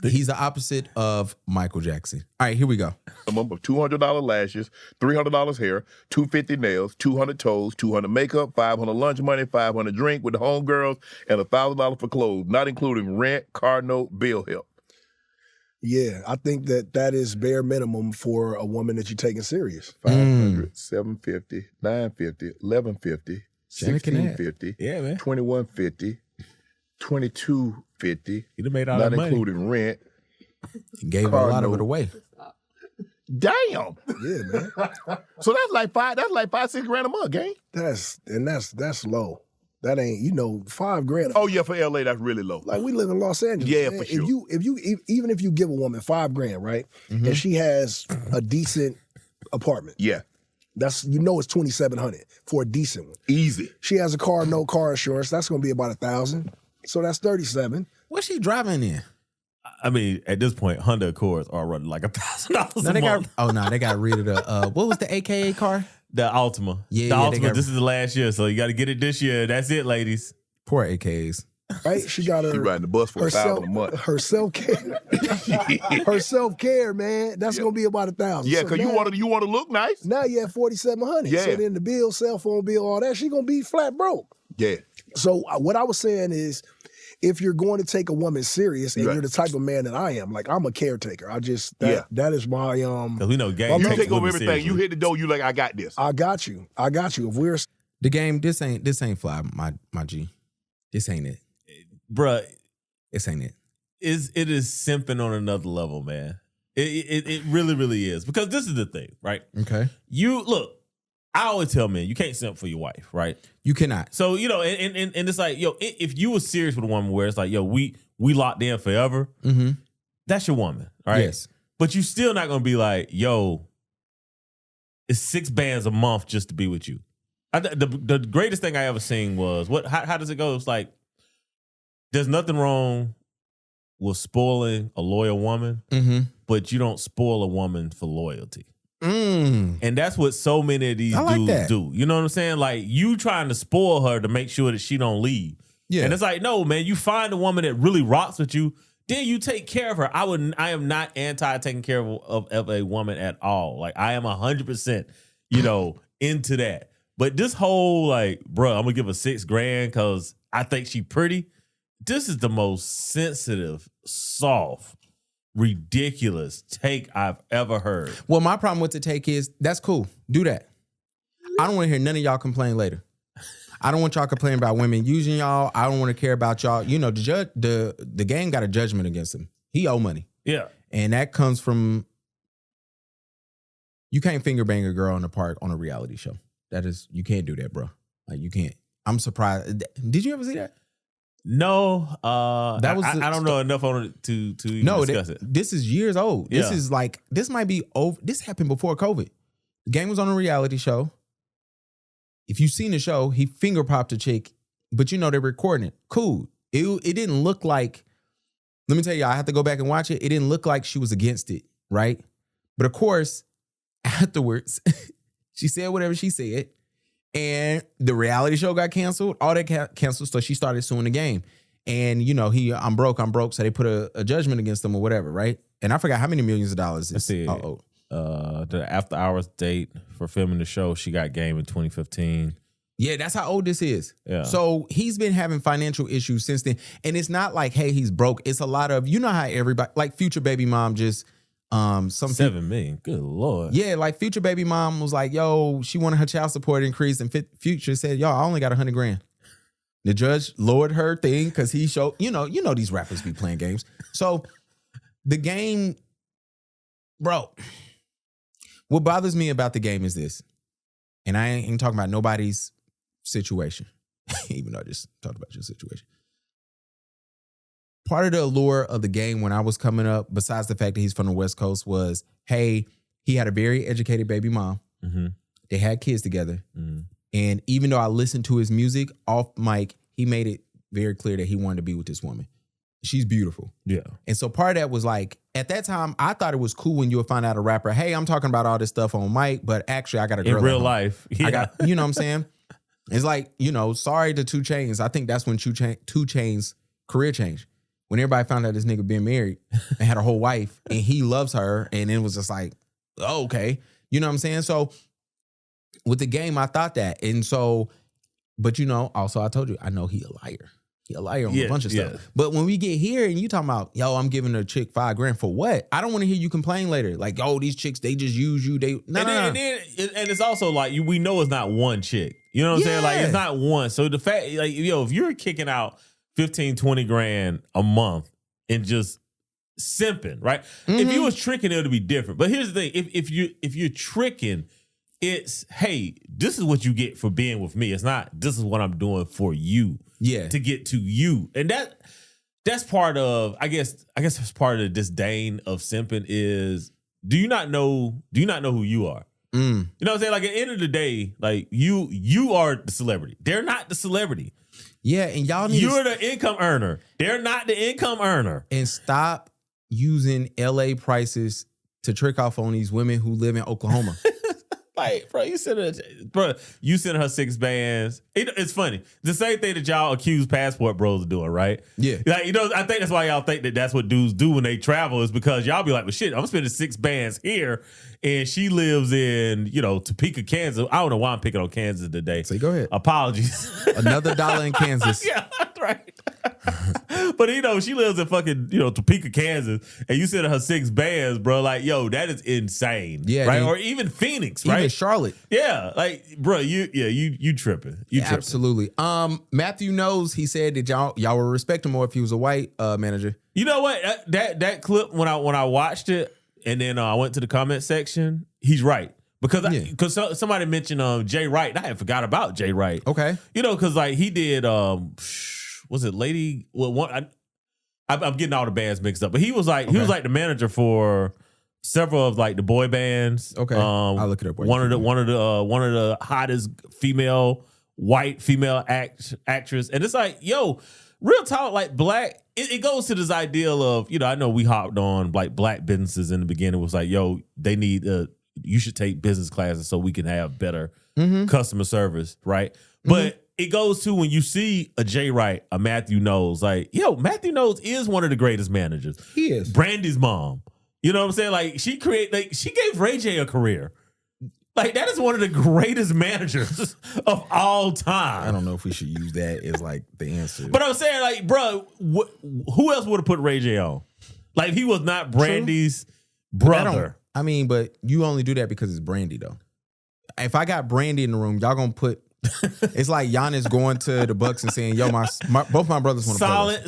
He's the opposite of Michael Jackson. All right, here we go.
Minimum of $200 lashes, $300 hair, $250 nails, $200 toes, $200 makeup, $500 lunch money, $500 drink with the homegirls, and $1,000 for clothes, not including rent, car note, bill help.
Yeah, I think that is bare minimum for a woman that you're taking serious.
$500, $750, $950, $1,150, $1,650,
Yeah, man.
$2,150, $2,250.
He done made all
not
that money.
including rent.
He gave a
Car
lot of
note.
it away.
Damn.
Yeah, man.
So that's like $5-6 grand a month, gang.
That's low. That ain't, $5,000.
Oh yeah, for LA that's really low.
Like we live in Los Angeles.
Yeah,
man.
for sure.
Even if you give a woman $5,000, right, and she has a decent apartment,
Yeah,
that's it's $2,700 for a decent one.
easy.
She has a car, no car insurance. That's gonna be about $1,000. So that's $37,000.
What's she driving in?
I mean, at this point, Honda Accords are running like $1,000 a month.
They got rid of the what was the AKA car?
The Altima.
Yeah,
the
yeah, they
Altima.
got-
This is the last year, so you got to get it this year. That's it, ladies.
Poor AKs.
Right? She got
She
her
riding the bus for $1,000 a month.
her self-care. Her self-care, man. That's gonna be about $1,000.
Yeah,
So
because
now-
you want to look nice.
Now you have $4,700.
Yeah.
So then the bill, cell phone bill, all that, she gonna be flat broke.
Yeah.
So what I was saying is, if you're going to take a woman serious and
Right.
you're the type of man that I am, like I'm a caretaker.
Yeah.
That is my
Because we know game
Well,
You
takes
take over
women
everything.
seriously.
You hit the door. You like, I got this.
I got you. If we're
The game, this ain't fly, my G. This ain't it.
Bruh,
This ain't it.
it is simping on another level, man. It really, really is. Because this is the thing, right?
Okay.
You, look, I always tell men, you can't simp for your wife, right?
You cannot.
So, and it's like, if you were serious with a woman where it's like, we locked in forever, that's your woman, right?
Yes.
But you still not going to be like, it's $6 a month just to be with you. The greatest thing I ever seen was, how does it go? It's like, there's nothing wrong with spoiling a loyal woman, but you don't spoil a woman for loyalty. And that's what so many of these dudes do. You know what I'm saying? Like, you trying to spoil her to make sure that she don't leave.
Yeah.
And it's like, no, man, you find a woman that really rocks with you, then you take care of her. I am not anti taking care of a woman at all. Like, I am 100%, into that. But this whole, like, bro, I'm gonna give her $6,000 because I think she pretty. This is the most sensitive, soft, ridiculous take I've ever heard.
Well, my problem with the take is that's cool. Do that. I don't want to hear none of y'all complain later. I don't want y'all complaining about women using y'all. I don't want to care about y'all. The gang got a judgment against him. He owe money.
Yeah.
And that comes from, you can't finger bang a girl in the park on a reality show. You can't do that, bro. Like, you can't. I'm surprised. Did you ever see that?
No,
that was
I don't know enough on it to even discuss it.
This is years old. This is like, this might be over. This happened before COVID. The game was on a reality show. If you've seen the show, he finger popped a chick, but they're recording it. Cool. It didn't look like, let me tell you, I have to go back and watch it. It didn't look like she was against it, right? But of course, afterwards, she said whatever she said. And the reality show got canceled. All that canceled. So she started suing the game. And, I'm broke. So they put a judgment against him or whatever, right? And I forgot how many millions of dollars
Let's see. The after hours date for filming the show, she got game in 2015.
Yeah, that's how old this is.
Yeah.
So he's been having financial issues since then. And it's not like, hey, he's broke. It's a lot of, how everybody, like Future baby mom just,
$7 million. Good Lord.
Yeah, like Future baby mom was like, she wanted her child support increase, and Future said, I only got $100,000. The judge lowered her thing because he showed, these rappers be playing games. So the game, bro, what bothers me about the game is this, and I ain't talking about nobody's situation, even though I just talked about your situation. Part of the allure of the game when I was coming up, besides the fact that he's from the West Coast, was, hey, he had a very educated baby mom.
Mm-hmm.
They had kids together.
Mm-hmm.
And even though I listened to his music off mic, he made it very clear that he wanted to be with this woman. She's beautiful.
Yeah.
And so part of that was like, at that time, I thought it was cool when you would find out a rapper, hey, I'm talking about all this stuff on mic, but actually I got a girl
in real
at home.
life. Yeah.
I got, you know what I'm saying? It's like, sorry to 2 Chainz. I think that's when 2 Chainz career changed. when everybody found out this nigga been married and had a whole wife and he loves her, and it was just like, oh, okay. You know what I'm saying? So with the game, I thought that. And so, but also I told you, I know he a liar. He a liar on a bunch of stuff. But when we get here and you talking about, yo, I'm giving a chick $5,000 for what? I don't want to hear you complain later. Like, oh, these chicks, they just use you. And
it's also like, we know it's not one chick. You know what I'm saying? Like, it's not one. So the fact, like, if you're kicking out 15, 20 grand a month and just simping, right? If you was tricking, it would be different. But here's the thing. If you're tricking, it's, hey, this is what you get for being with me. It's not, this is what I'm doing for you. Yeah. To get to you. And that's part of, I guess that's part of the disdain of simping is, do you not know who you are? You know what I'm saying? Like, at the end of the day, like, you are the celebrity. They're not the celebrity.
Yeah, and y'all need
You're the income earner. They're not the income earner.
And stop using LA prices to trick off on these women who live in Oklahoma.
Like, bro, you sent her 6 bands. It's funny. The same thing that y'all accuse passport bros of doing, right? Yeah. Like, I think that's why y'all think that that's what dudes do when they travel, is because y'all be like, well, shit, I'm spending 6 bands here, and she lives in, Topeka, Kansas. I don't know why I'm picking on Kansas today.
So go ahead.
Apologies.
Another $1 in Kansas.
Yeah, that's right. But she lives in fucking, Topeka, Kansas, and you send her 6 bands, bro. Like, yo, that is insane. Yeah. Right? Or even Phoenix, right?
Even Charlotte.
Yeah. Like, bro, you tripping. You tripping.
Absolutely. Matthew knows, he said that y'all would respect him more if he was a white manager.
You know what? That clip, when I watched it, and then I went to the comment section, he's right. Because somebody mentioned Jay Wright. I had forgot about Jay Wright.
Okay.
Because like he did, was it Lady? Well, I'm getting all the bands mixed up, but he was like the manager for several of like the boy bands. Okay, I'll look it up. One of the hottest white female actress, and it's like, yo, real talk, like black. It goes to this ideal of, I know we hopped on like black businesses in the beginning. It was like, yo, they need you should take business classes so we can have better customer service, right? But it goes to when you see a Jay Wright, a Matthew Knowles, like, yo, Matthew Knowles is one of the greatest managers.
He is.
Brandy's mom. You know what I'm saying? Like, she gave Ray J a career. Like, that is one of the greatest managers of all time.
I don't know if we should use that as like the answer.
But I'm saying, like, bro, who else would have put Ray J on? Like, if he was not Brandy's brother.
But you only do that because it's Brandy, though. If I got Brandy in the room, y'all gonna put. It's like Giannis going to the Bucks and saying, "Yo, both my brothers want to play."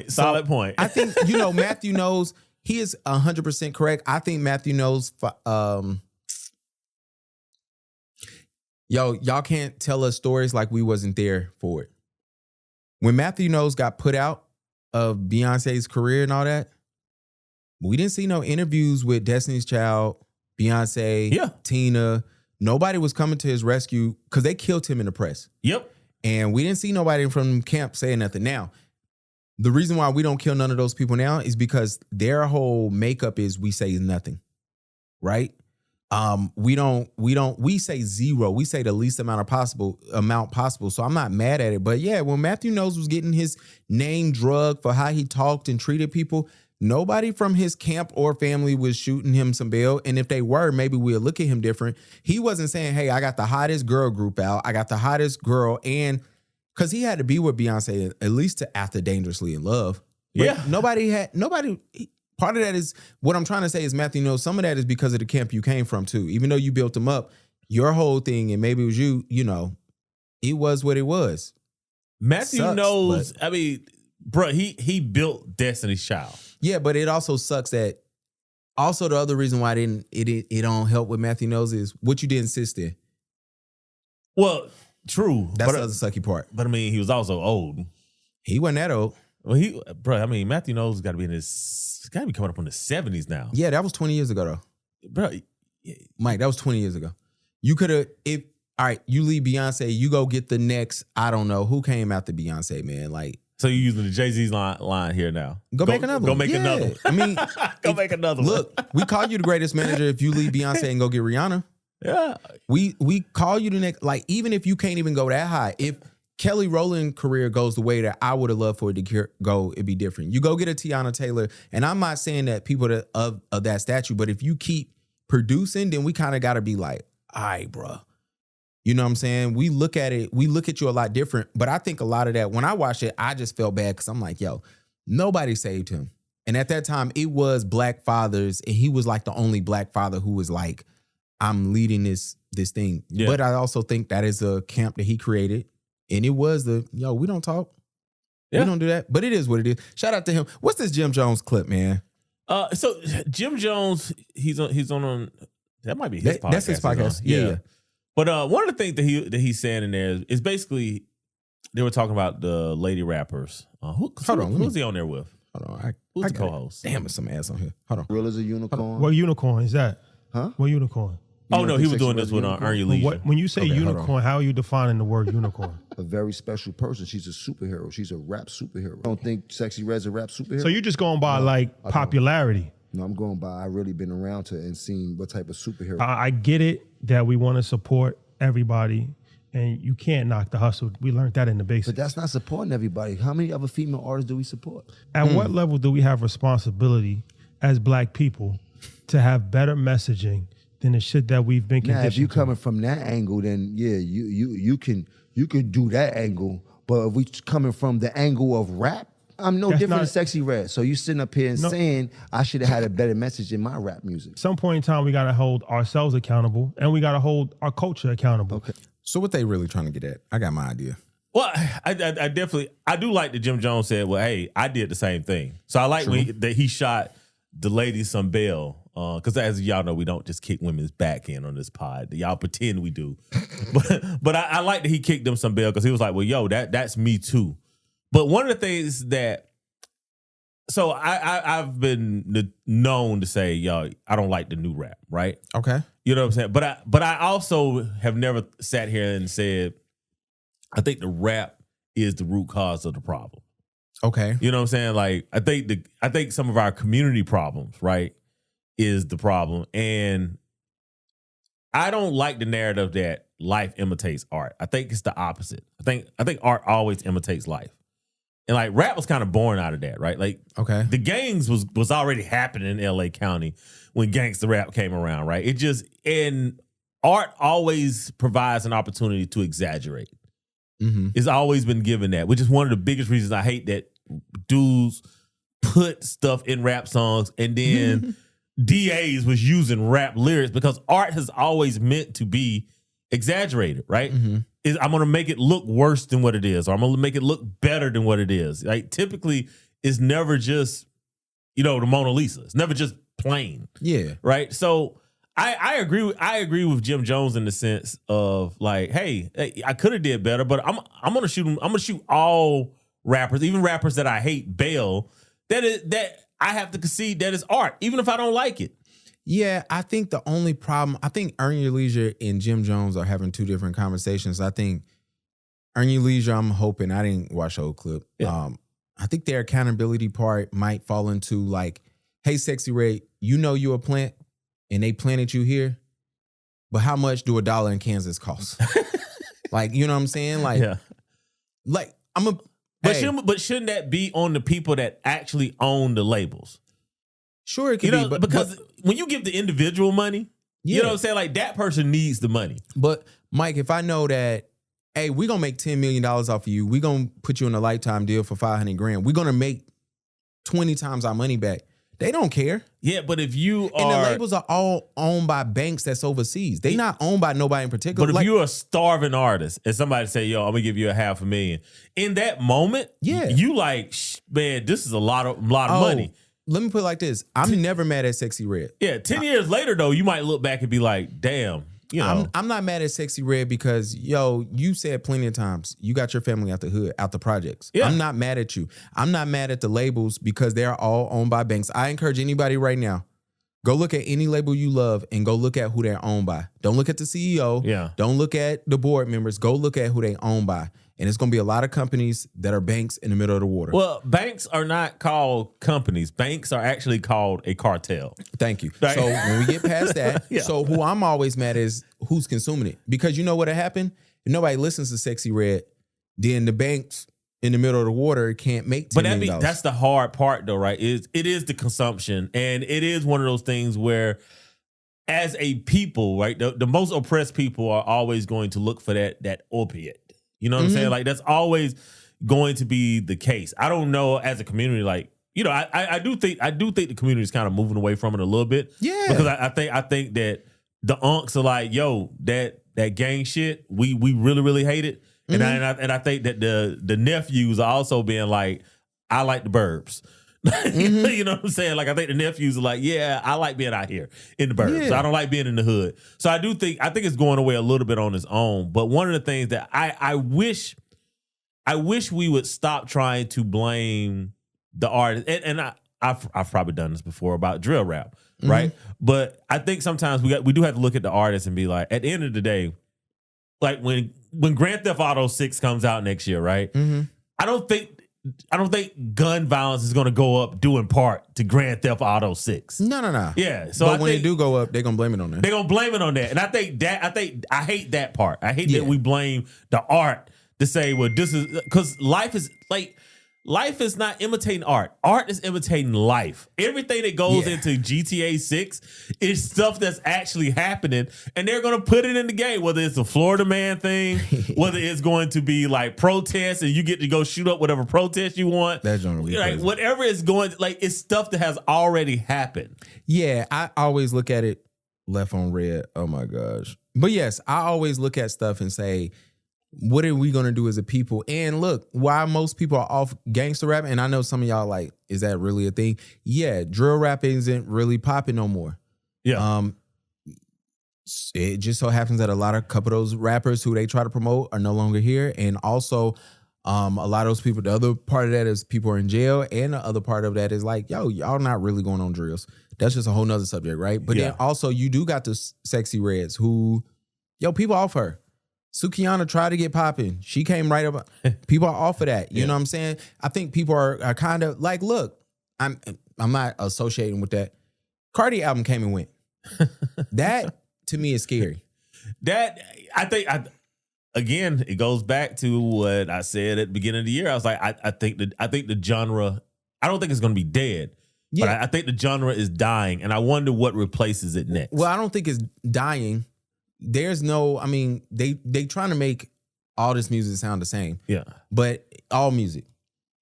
Solid point.
I think Matthew knows, he is 100% correct. I think Matthew knows. Y'all can't tell us stories like we wasn't there for it. When Matthew Knowles got put out of Beyonce's career and all that, we didn't see no interviews with Destiny's Child, Beyonce, Tina. Nobody was coming to his rescue because they killed him in the press.
Yep.
And we didn't see nobody from camp saying nothing. Now, the reason why we don't kill none of those people now is because their whole makeup is we say nothing, right? We say zero. We say the least amount possible. So I'm not mad at it. But yeah, when Matthew Knowles was getting his name drugged for how he talked and treated people, nobody from his camp or family was shooting him some bail. And if they were, maybe we'll look at him different. He wasn't saying, hey, I got the hottest girl group out. I got the hottest girl. And because he had to be with Beyonce at least to after Dangerously in Love. But part of that is what I'm trying to say is Matthew knows some of that is because of the camp you came from too. Even though you built him up, your whole thing, and maybe it was you, it was what it was.
Matthew knows, bro, he built Destiny's Child.
Yeah, but it also sucks that also the other reason why it don't help with Matthew Knowles is what you did insist in.
Well, true.
That's the other sucky part.
But he was also old.
He wasn't that old.
Well, Matthew Knowles got to be coming up on the 70s now.
Yeah, that was 20 years ago though.
Bro,
Mike, that was 20 years ago. You could have, all right, you leave Beyonce, you go get the next, I don't know, who came after Beyonce, man? Like,
so you're using the Jay-Z's line here now.
Go make another one.
Go make another one. Go make another one.
Look, we call you the greatest manager if you leave Beyonce and go get Rihanna.
Yeah.
We call you the next, like, even if you can't even go that high, Kelly Rowland career goes the way that I would have loved for it to go, it'd be different. You go get a Tiana Taylor, and I'm not saying that people of that statue, but if you keep producing, then we kind of got to be like, all right, bro. You know what I'm saying? We look at it, we look at you a lot different, but I think a lot of that, when I watched it, I just felt bad because I'm like, yo, nobody saved him. And at that time, it was black fathers, and he was like the only black father who was like, I'm leading this thing. Yeah. But I also think that is a camp that he created. And it was we don't talk. Yeah. We don't do that. But it is what it is. Shout out to him. What's this Jim Jones clip, man?
So Jim Jones, he's on that might be his podcast.
That's his podcast. Yeah.
But one of the things that he's saying in there is basically they were talking about the lady rappers. Who's he on there with?
Hold on.
Who's the co-host?
Damn, there's some ass on here. Hold on.
Real as a unicorn.
What unicorn is that?
Huh?
What unicorn?
Oh, no, he was doing this with Earn Your Leisure.
When you say unicorn, how are you defining the word unicorn?
A very special person. She's a superhero. She's a rap superhero. I don't think Sexy Red's a rap superhero.
So you're just going by popularity?
No, I'm going by I've really been around her and seen what type of superhero.
I get it that we want to support everybody, and you can't knock the hustle. We learned that in the basics.
But that's not supporting everybody. How many other female artists do we support?
At what level do we have responsibility as black people to have better messaging than the shit that we've been conditioned
Now, if you coming from that angle, then yeah, you can do that angle. But if we coming from the angle of rap, I'm no different than Sexy Red. So you sitting up here and saying I should have had a better message in my rap music.
Some point in time, we got to hold ourselves accountable, and we got to hold our culture accountable.
Okay. So what they really trying to get at? I got my idea.
Well, I do like that Jim Jones said, well, hey, I did the same thing. So I like that he shot the ladies some bail. Because as y'all know, we don't just kick women's back in on this pod. Y'all pretend we do. but I like that he kicked them some bail because he was like, well, yo, that's me too. But one of the things that, so I've been known to say, yo, I don't like the new rap, right?
Okay.
You know what I'm saying? But I also have never sat here and said, I think the rap is the root cause of the problem.
Okay.
You know what I'm saying? Like, I think some of our community problems, right, is the problem. And I don't like the narrative that life imitates art. I think it's the opposite. I think art always imitates life. And like rap was kind of born out of that, right? Like,
okay,
the gangs was already happening in LA County when gangsta rap came around, right? And art always provides an opportunity to exaggerate. Mm-hmm. It's always been given that, which is one of the biggest reasons I hate that dudes put stuff in rap songs and then DAs was using rap lyrics, because art has always meant to be exaggerated, right? Mm-hmm. I'm going to make it look worse than what it is, or I'm going to make it look better than what it is. Like, typically, it's never just, the Mona Lisa. It's never just plain.
Yeah.
Right? So I agree with Jim Jones in the sense of like, hey, I could have did better, but I'm going to shoot all rappers, even rappers that I hate, bail. That I have to concede that is art, even if I don't like it.
Yeah, I think the only problem, I think Earn Your Leisure and Jim Jones are having two different conversations. I think Earn Your Leisure, I'm hoping, I didn't watch the whole clip. Yeah. I think their accountability part might fall into like, hey, Sexy Red, you're a plant and they planted you here, but how much do $1 in Kansas cost? Like, you know what I'm saying? Like,
yeah.
Like I'm a...
But shouldn't that be on the people that actually own the labels?
Sure, it could be,
because when you give the individual money, you know what I'm saying? Like, that person needs the money.
But Mike, if I know that, hey, we're gonna make $10 million off of you, we're gonna put you in a lifetime deal for $500,000, we're gonna make 20 times our money back. They don't care.
Yeah, but if you are...
And the labels are all owned by banks that's overseas. They're not owned by nobody in particular.
But if you're a starving artist and somebody say, yo, I'm going to give you $500,000, in that moment, you like, man, this is a lot of money.
Let me put it like this. I'm never mad at Sexy Red.
Yeah, 10 years later, though, you might look back and be like, damn.
I'm not mad at Sexy Red because, you said plenty of times, you got your family out the hood, out the projects. Yeah. I'm not mad at you. I'm not mad at the labels because they're all owned by banks. I encourage anybody right now, go look at any label you love and go look at who they're owned by. Don't look at the CEO.
Yeah.
Don't look at the board members. Go look at who they own by. And it's going to be a lot of companies that are banks in the middle of the water.
Well, banks are not called companies. Banks are actually called a cartel.
Thank you. Right. So when we get past that, so who I'm always mad is who's consuming it. Because you know what happened? If nobody listens to Sexy Red, then the banks in the middle of the water can't make $10 million.
That's the hard part though, right? It is the consumption, and it is one of those things where, as a people, right, the most oppressed people are always going to look for that opiate. You know what I'm saying? Like that's always going to be the case. I don't know as a community, like, you know, I do think the community is kind of moving away from it a little bit.
Yeah,
because I think that the unks are like, yo, that gang shit, we really really hate it, and I think that the nephews are also being like, I like the burbs. You know what I'm saying? Like I think the nephews are like, yeah, I like being out here in the burbs. I don't like being in the hood. So I think it's going away a little bit on its own. But one of the things that I wish we would stop trying to blame the artist, and I've probably done this before about drill rap, right? But I think sometimes we do have to look at the artist and be like, at the end of the day, like when Grand Theft Auto 6 comes out next year, right? I don't think gun violence is going to go up due in part to Grand Theft Auto 6.
No.
Yeah. So
but when it do go up, they're going to blame it on that.
They're going to blame it on that. And I hate that part. I hate that we blame the art to say, well, this is because life is not imitating art. Art is imitating life. Everything that goes into GTA 6 is stuff that's actually happening, and they're going to put it in the game, whether it's a Florida man thing, whether it's going to be like protests and you get to go shoot up whatever protest you want.
That's generally
like whatever is going, like it's stuff that has already happened.
Yeah, I always look at it left on red. Oh my gosh. But yes, I always look at stuff and say, what are we going to do as a people? And look, why most people are off gangster rap, and I know some of y'all like, is that really a thing? Yeah, drill rap isn't really popping no more.
Yeah.
It just so happens that a couple of those rappers who they try to promote are no longer here. And also, a lot of those people, the other part of that is people are in jail. And the other part of that is like, yo, y'all not really going on drills. That's just a whole nother subject, right? But then also you do got the Sexy Reds who, yo, people off her. Sukiana tried to get popping. She came right up. People are off of that. You know what I'm saying? I think people are kind of like, look, I'm not associating with that. Cardi album came and went. That to me is scary.
That I think again, it goes back to what I said at the beginning of the year. I was like, I think the genre, I don't think it's gonna be dead. But I think the genre is dying, and I wonder what replaces it next.
Well, I don't think it's dying. There's no, I mean, they trying to make all this music sound the same.
Yeah.
But all music.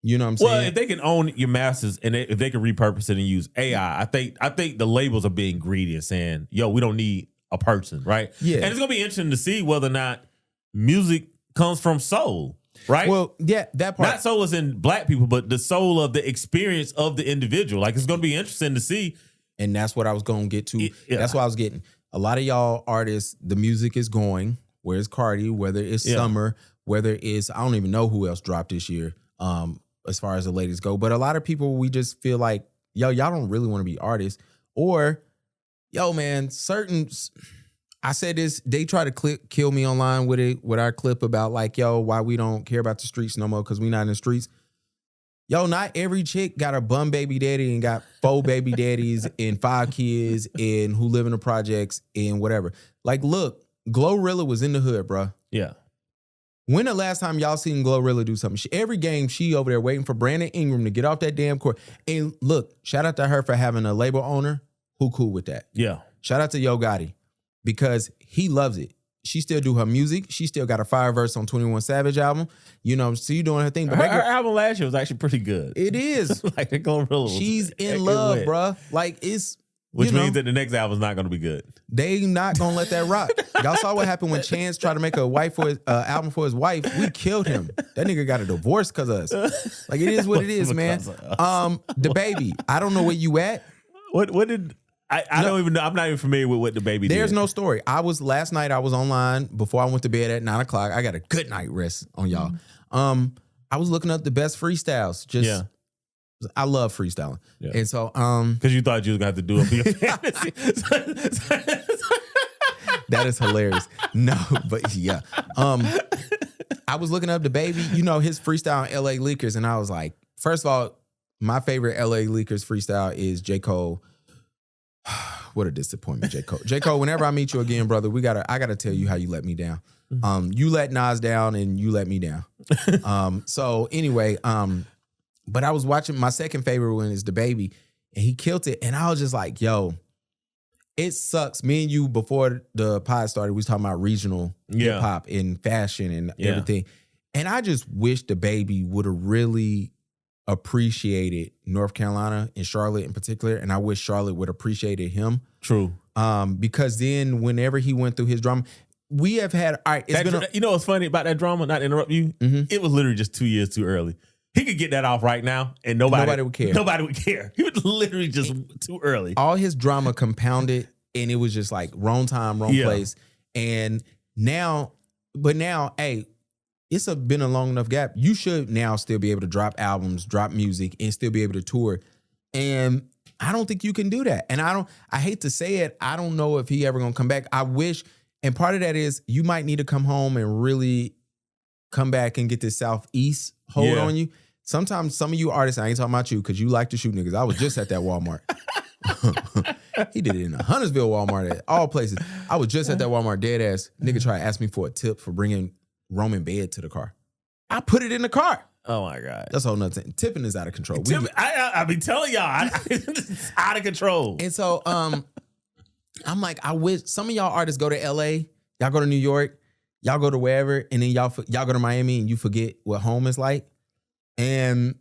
You know what I'm saying?
Well, if they can own your masters and if they can repurpose it and use AI, I think the labels are being greedy and saying, yo, we don't need a person, right?
Yeah.
And it's gonna be interesting to see whether or not music comes from soul, right?
Well, yeah, that part.
Not soul as in black people, but the soul of the experience of the individual. Like it's gonna be interesting to see.
And that's what I was gonna get to. That's what I was getting. A lot of y'all artists, the music is going. Where's Cardi? Whether it's Summer, whether it's, I don't even know who else dropped this year, as far as the ladies go. But a lot of people, we just feel like, yo, y'all don't really want to be artists. Or, yo, man, I said this, they try to kill me online with our clip about like, yo, why we don't care about the streets no more because we not in the streets. Yo, not every chick got a bum baby daddy and got 4 baby daddies and 5 kids and who live in the projects and whatever. Like, look, Glorilla was in the hood, bro.
Yeah.
When the last time y'all seen Glorilla do something? Every game, she over there waiting for Brandon Ingram to get off that damn court. And look, shout out to her for having a label owner who cool with that.
Yeah.
Shout out to Yo Gotti because he loves it. She still do her music. She still got a fire verse on 21 Savage album. You know, she doing her thing. But
her album last year was actually pretty good.
It is.
Like the Glorilla.
She's in love, bruh. Like it's,
which means that the next album is not going to be good.
They not going to let that rock. Y'all saw what happened when Chance tried to make a wife for his album for his wife. We killed him. That nigga got a divorce because of us. Like it is what it is, man. The Baby. I don't know where you at.
What did I don't even know. I'm not even familiar with what the Baby did.
There's no story. Last night I was online before I went to bed at 9:00. I got a good night rest on y'all. I was looking up the best freestyles. I love freestyling. Yeah. And so
because you thought you was gonna have to do it for your fantasy.
That is hilarious. No, but yeah. I was looking up the Baby, you know, his freestyle on LA Leakers, and I was like, first of all, my favorite LA Leakers freestyle is J. Cole. What a disappointment, J. Cole. J. Cole, whenever I meet you again, brother, I gotta tell you how you let me down. You let Nas down and you let me down. So anyway, but I was watching, my second favorite one is The Baby, and he killed it. And I was just like, yo, it sucks. Me and you, before the pod started, we was talking about regional hip hop and fashion and everything. And I just wish The Baby would have really appreciated North Carolina and Charlotte in particular. And I wish Charlotte would have appreciated him.
True.
Because then whenever he went through his drama, we have had, all right,
you know what's funny about that drama? Not to interrupt you. It was literally just 2 years too early. He could get that off right now and nobody
would care.
Nobody would care. He was literally just too early.
All his drama compounded and it was just like wrong time, wrong place. And now, hey, it's been a long enough gap. You should now still be able to drop albums, drop music, and still be able to tour. And I don't think you can do that. And I hate to say it, I don't know if he ever gonna come back. I wish, and part of that is you might need to come home and really come back and get this Southeast hold on you. Sometimes some of you artists, I ain't talking about you because you like to shoot niggas. I was just at that Walmart. He did it in the Huntersville Walmart at all places. I was just at that Walmart, dead ass. Nigga tried to ask me for a tip for bringing Roman bed to the car. I put it in the car.
Oh my God.
That's a whole nother thing. Tipping is out of control.
I be telling y'all, it's out of control.
And so I'm like, I wish some of y'all artists go to LA, y'all go to New York, y'all go to wherever, and then y'all go to Miami and you forget what home is like. And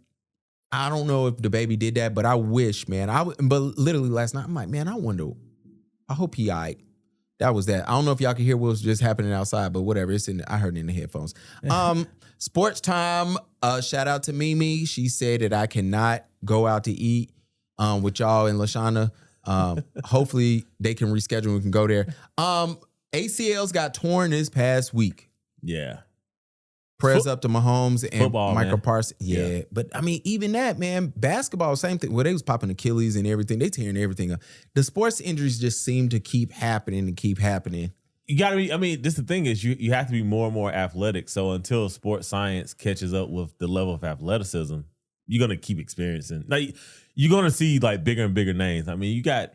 I don't know if The Baby did that, but I wish, man. But literally last night, I'm like, man, I wonder. I hope he all right. That was that. I don't know if y'all can hear what was just happening outside, but whatever. I heard it in the headphones. Sports time. Shout out to Mimi. She said that I cannot go out to eat with y'all and LaShawna. Hopefully they can reschedule and we can go there. ACLs got torn this past week.
Yeah.
Prayers up to Mahomes and
Football,
Michael
man.
Parsons. Yeah. But I mean, even that, man, basketball, same thing. Well, they was popping Achilles and everything. They tearing everything up. The sports injuries just seem to keep happening and keep happening.
You gotta be, I mean, this the thing is you have to be more and more athletic. So until sports science catches up with the level of athleticism, you're gonna keep experiencing. Like you're gonna see like bigger and bigger names. I mean, you got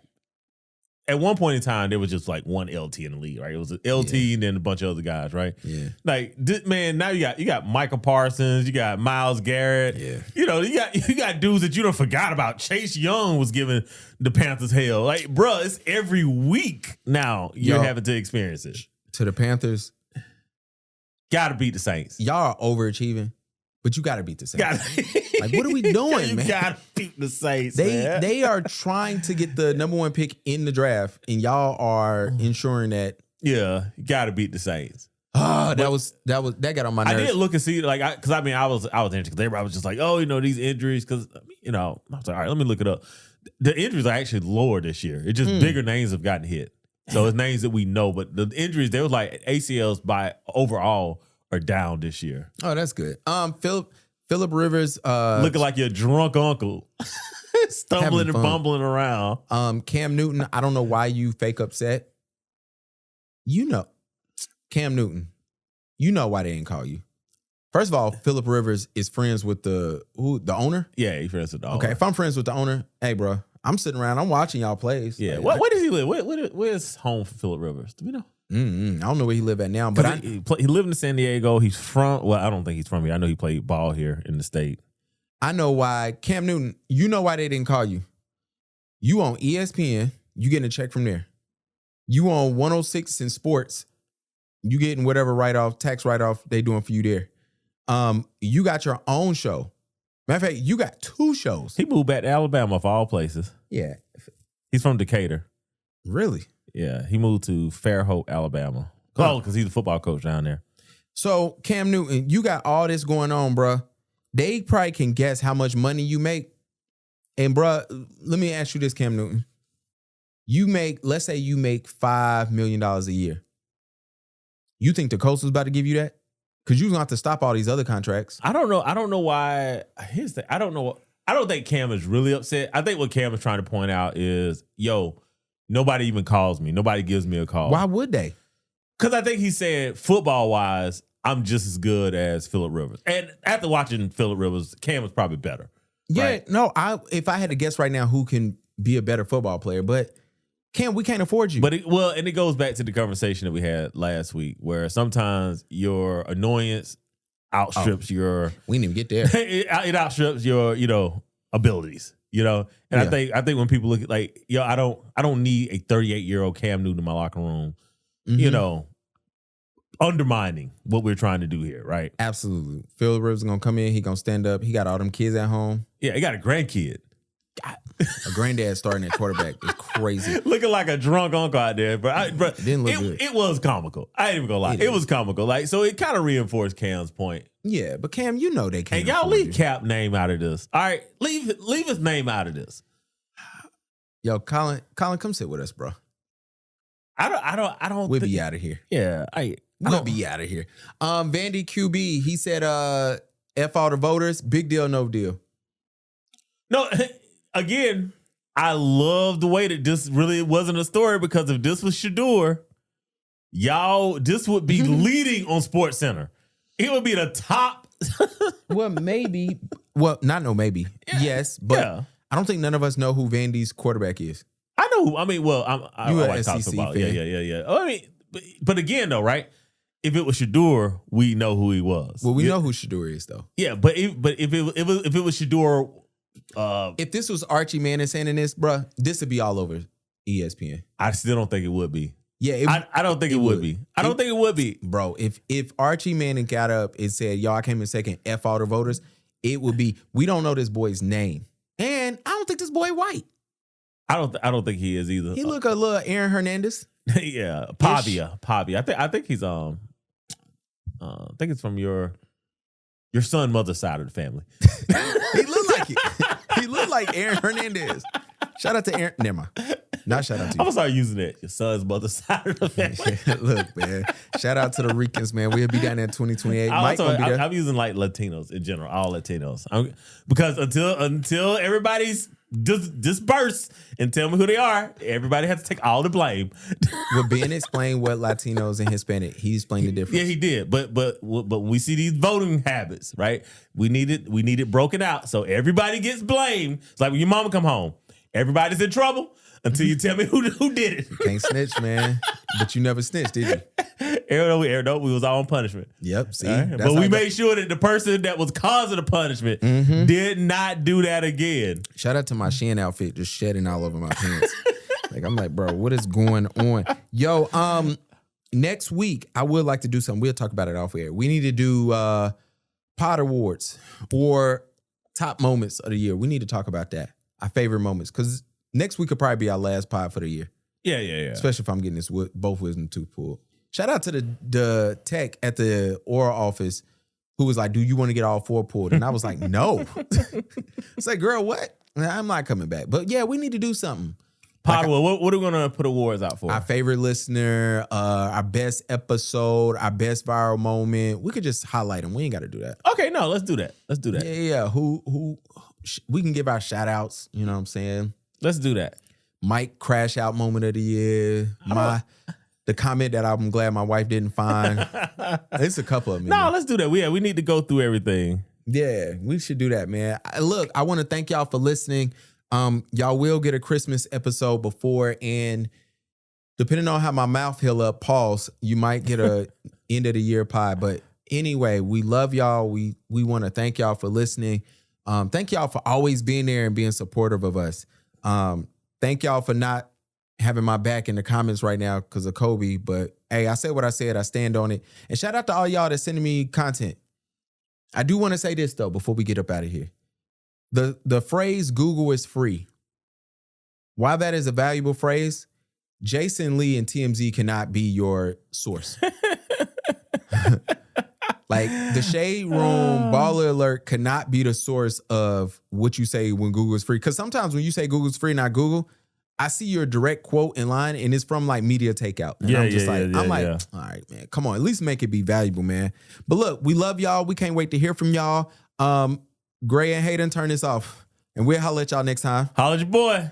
at one point in time, there was just like one LT in the league, right? It was an LT and then a bunch of other guys, right?
Yeah.
Like, man, now you got Michael Parsons, you got Myles Garrett.
Yeah.
You know, you got dudes that you don't forgot about. Chase Young was giving the Panthers hell. Like, bruh, it's every week now you're having to experience it.
To the Panthers.
Gotta beat the Saints.
Y'all are overachieving, but you gotta beat the Saints. Like, what are we doing, man?
You gotta beat the Saints,
man. They are trying to get the number one pick in the draft, and y'all are ensuring that.
Yeah, you gotta beat the Saints.
Oh, that got on my nerves.
I did look and see, like, because I was interested because everybody was just like, oh, you know, these injuries, because I was like, all right, let me look it up. The injuries are actually lower this year. It's just bigger names have gotten hit, so it's names that we know. But the injuries, they was like ACLs by overall are down this year.
Oh, that's good. Phillip Rivers
looking like your drunk uncle, stumbling and bumbling around.
Cam Newton, I don't know why you fake upset. You know, Cam Newton, you know why they didn't call you. First of all, Phillip Rivers is friends with the owner.
Yeah, he's friends with the owner.
Okay, if I'm friends with the owner, hey, bro, I'm sitting around, I'm watching y'all plays.
Yeah,
like,
where does he live? Where's home for Phillip Rivers? Do we know?
I don't know where he live at now, but
he lived in San Diego. He's from, well, I don't think he's from here. I know he played ball here in the state.
I know why. Cam Newton, you know why they didn't call you. You on ESPN, you getting a check from there. You on 106 in sports, you getting whatever tax write-off they doing for you there. You got your own show. Matter of fact, you got two shows.
He moved back to Alabama of all places.
Yeah.
He's from Decatur.
Really?
Yeah, he moved to Fairhope, Alabama. Oh, because he's a football coach down there.
So, Cam Newton, you got all this going on, bruh. They probably can guess how much money you make. And, bruh, let me ask you this, Cam Newton. Let's say you make $5 million a year. You think the coach was about to give you that? Because you're going to have to stop all these other contracts.
I don't know. I don't know why. Here's the, I don't know. I don't think Cam is really upset. I think what Cam is trying to point out is, yo, nobody even calls me. Nobody gives me a call.
Why would they?
Because I think he said, football-wise, I'm just as good as Phillip Rivers. And after watching Phillip Rivers, Cam was probably better.
Yeah,
right?
no, if I had to guess right now who can be a better football player, but Cam, we can't afford you.
But it goes back to the conversation that we had last week, where sometimes your annoyance outstrips your.
We didn't even get there.
It outstrips your, abilities. And I think when people look at like, I don't need a 38-year-old Cam Newton in my locker room, undermining what we're trying to do here, right?
Absolutely. Phil Rivers is gonna come in. He gonna stand up. He got all them kids at home.
Yeah, he got a grandkid.
God, a granddad starting at quarterback is crazy.
Looking like a drunk uncle out there, but
it didn't look good.
It was comical. I ain't even gonna lie. It was comical. Like, so it kind of reinforced Cam's point.
Yeah, but Cam, they can't.
And y'all leave Cap name out of this. All right, leave his name out of this.
Yo, Colin, come sit with us, bro.
I don't.
We'll be out of here.
Yeah,
we'll be out of here. Vandy QB, he said, F all the voters. Big deal, no deal.
No. Again, I love the way that this really wasn't a story, because if this was Shador, this would be leading on Sports Center. It would be the top.
Well, maybe. Well, not no maybe. Yeah. Yes, but I don't think none of us know who Vandy's quarterback is.
I know. I mean, well, I like
SEC
talking about.
fan.
Yeah. I mean, but again, though, right? If it was Shador, we know who he was.
Well, we know who Shador is, though.
Yeah, but if it was Shador.
If this was Archie Manning saying this, bro, this would be all over ESPN.
I still don't think it would be.
Yeah,
I don't think it would be. I don't think it would be,
bro. If Archie Manning got up and said, "Yo, I came in second, F all the voters," it would be. We don't know this boy's name, and I don't think this boy white.
I don't think he is either.
He look a little Aaron Hernandez.
Yeah, Pavia. I think he's I think it's from your son mother's side of the family.
He looked like it. He looked like Aaron Hernandez. Shout out to Aaron. Never mind. Not shout out to you.
I'm gonna start using it. Your son's mother's side of the family.
Look, man. Shout out to the Ricans, man. We'll be down there in 2028.
I'm using like Latinos in general, all Latinos. Because until everybody's disperse and tell me who they are, everybody has to take all the blame.
Well, Ben explained what Latinos and Hispanic. He explained the difference.
Yeah, he did. But when we see these voting habits, right? We need it broken out so everybody gets blamed. It's like when your mama come home, everybody's in trouble until you tell me who did it.
You can't snitch, man. But you never snitched, did you?
Aaron, we was all on punishment.
Yep. See,
right? But we made sure that the person that was causing the punishment did not do that again.
Shout out to my Shein outfit just shedding all over my pants. Like, I'm like, bro, what is going on? Yo, next week I would like to do something. We'll talk about it off air. We need to do Pod Awards or top moments of the year. We need to talk about that. Our favorite moments, because next week could probably be our last pod for the year.
Yeah.
Especially if I'm getting this both wisdom tooth pulled. Shout out to the tech at the oral office who was like, "Do you want to get all four pulled?" And I was like, "No." It's like, girl, what? I'm not coming back. But yeah, we need to do something.
Pod Award. What are we gonna put awards out for?
Our favorite listener, our best episode, our best viral moment. We could just highlight them. We ain't got to do that.
Okay, no, let's do that.
Yeah. Who? We can give our shout outs. You know what I'm saying?
Let's do that.
Mike crash out moment of the year. The comment that I'm glad my wife didn't find. It's a couple of them.
No, let's do that. We need to go through everything.
Yeah, we should do that, man. Look, I want to thank y'all for listening. Y'all will get a Christmas episode before, and depending on how my mouth heal up, pause, you might get a end of the year pie. But anyway, we love y'all. We want to thank y'all for listening. Thank y'all for always being there and being supportive of us. Thank y'all for not having my back in the comments right now because of Kobe. But hey, I said what I said. I stand on it. And shout out to all y'all that's sending me content. I do want to say this though before we get up out of here. The phrase Google is free. While that is a valuable phrase, Jason Lee and TMZ cannot be your source. Like the Shade Room, Baller Alert cannot be the source of what you say when Google is free. Because sometimes when you say Google's free, not Google, I see your direct quote in line and it's from like Media Takeout. And I'm like, all right, man, come on, at least make it be valuable, man. But look, we love y'all. We can't wait to hear from y'all. Gray and Hayden, turn this off. And we'll holler at y'all next time.
Holla at your boy.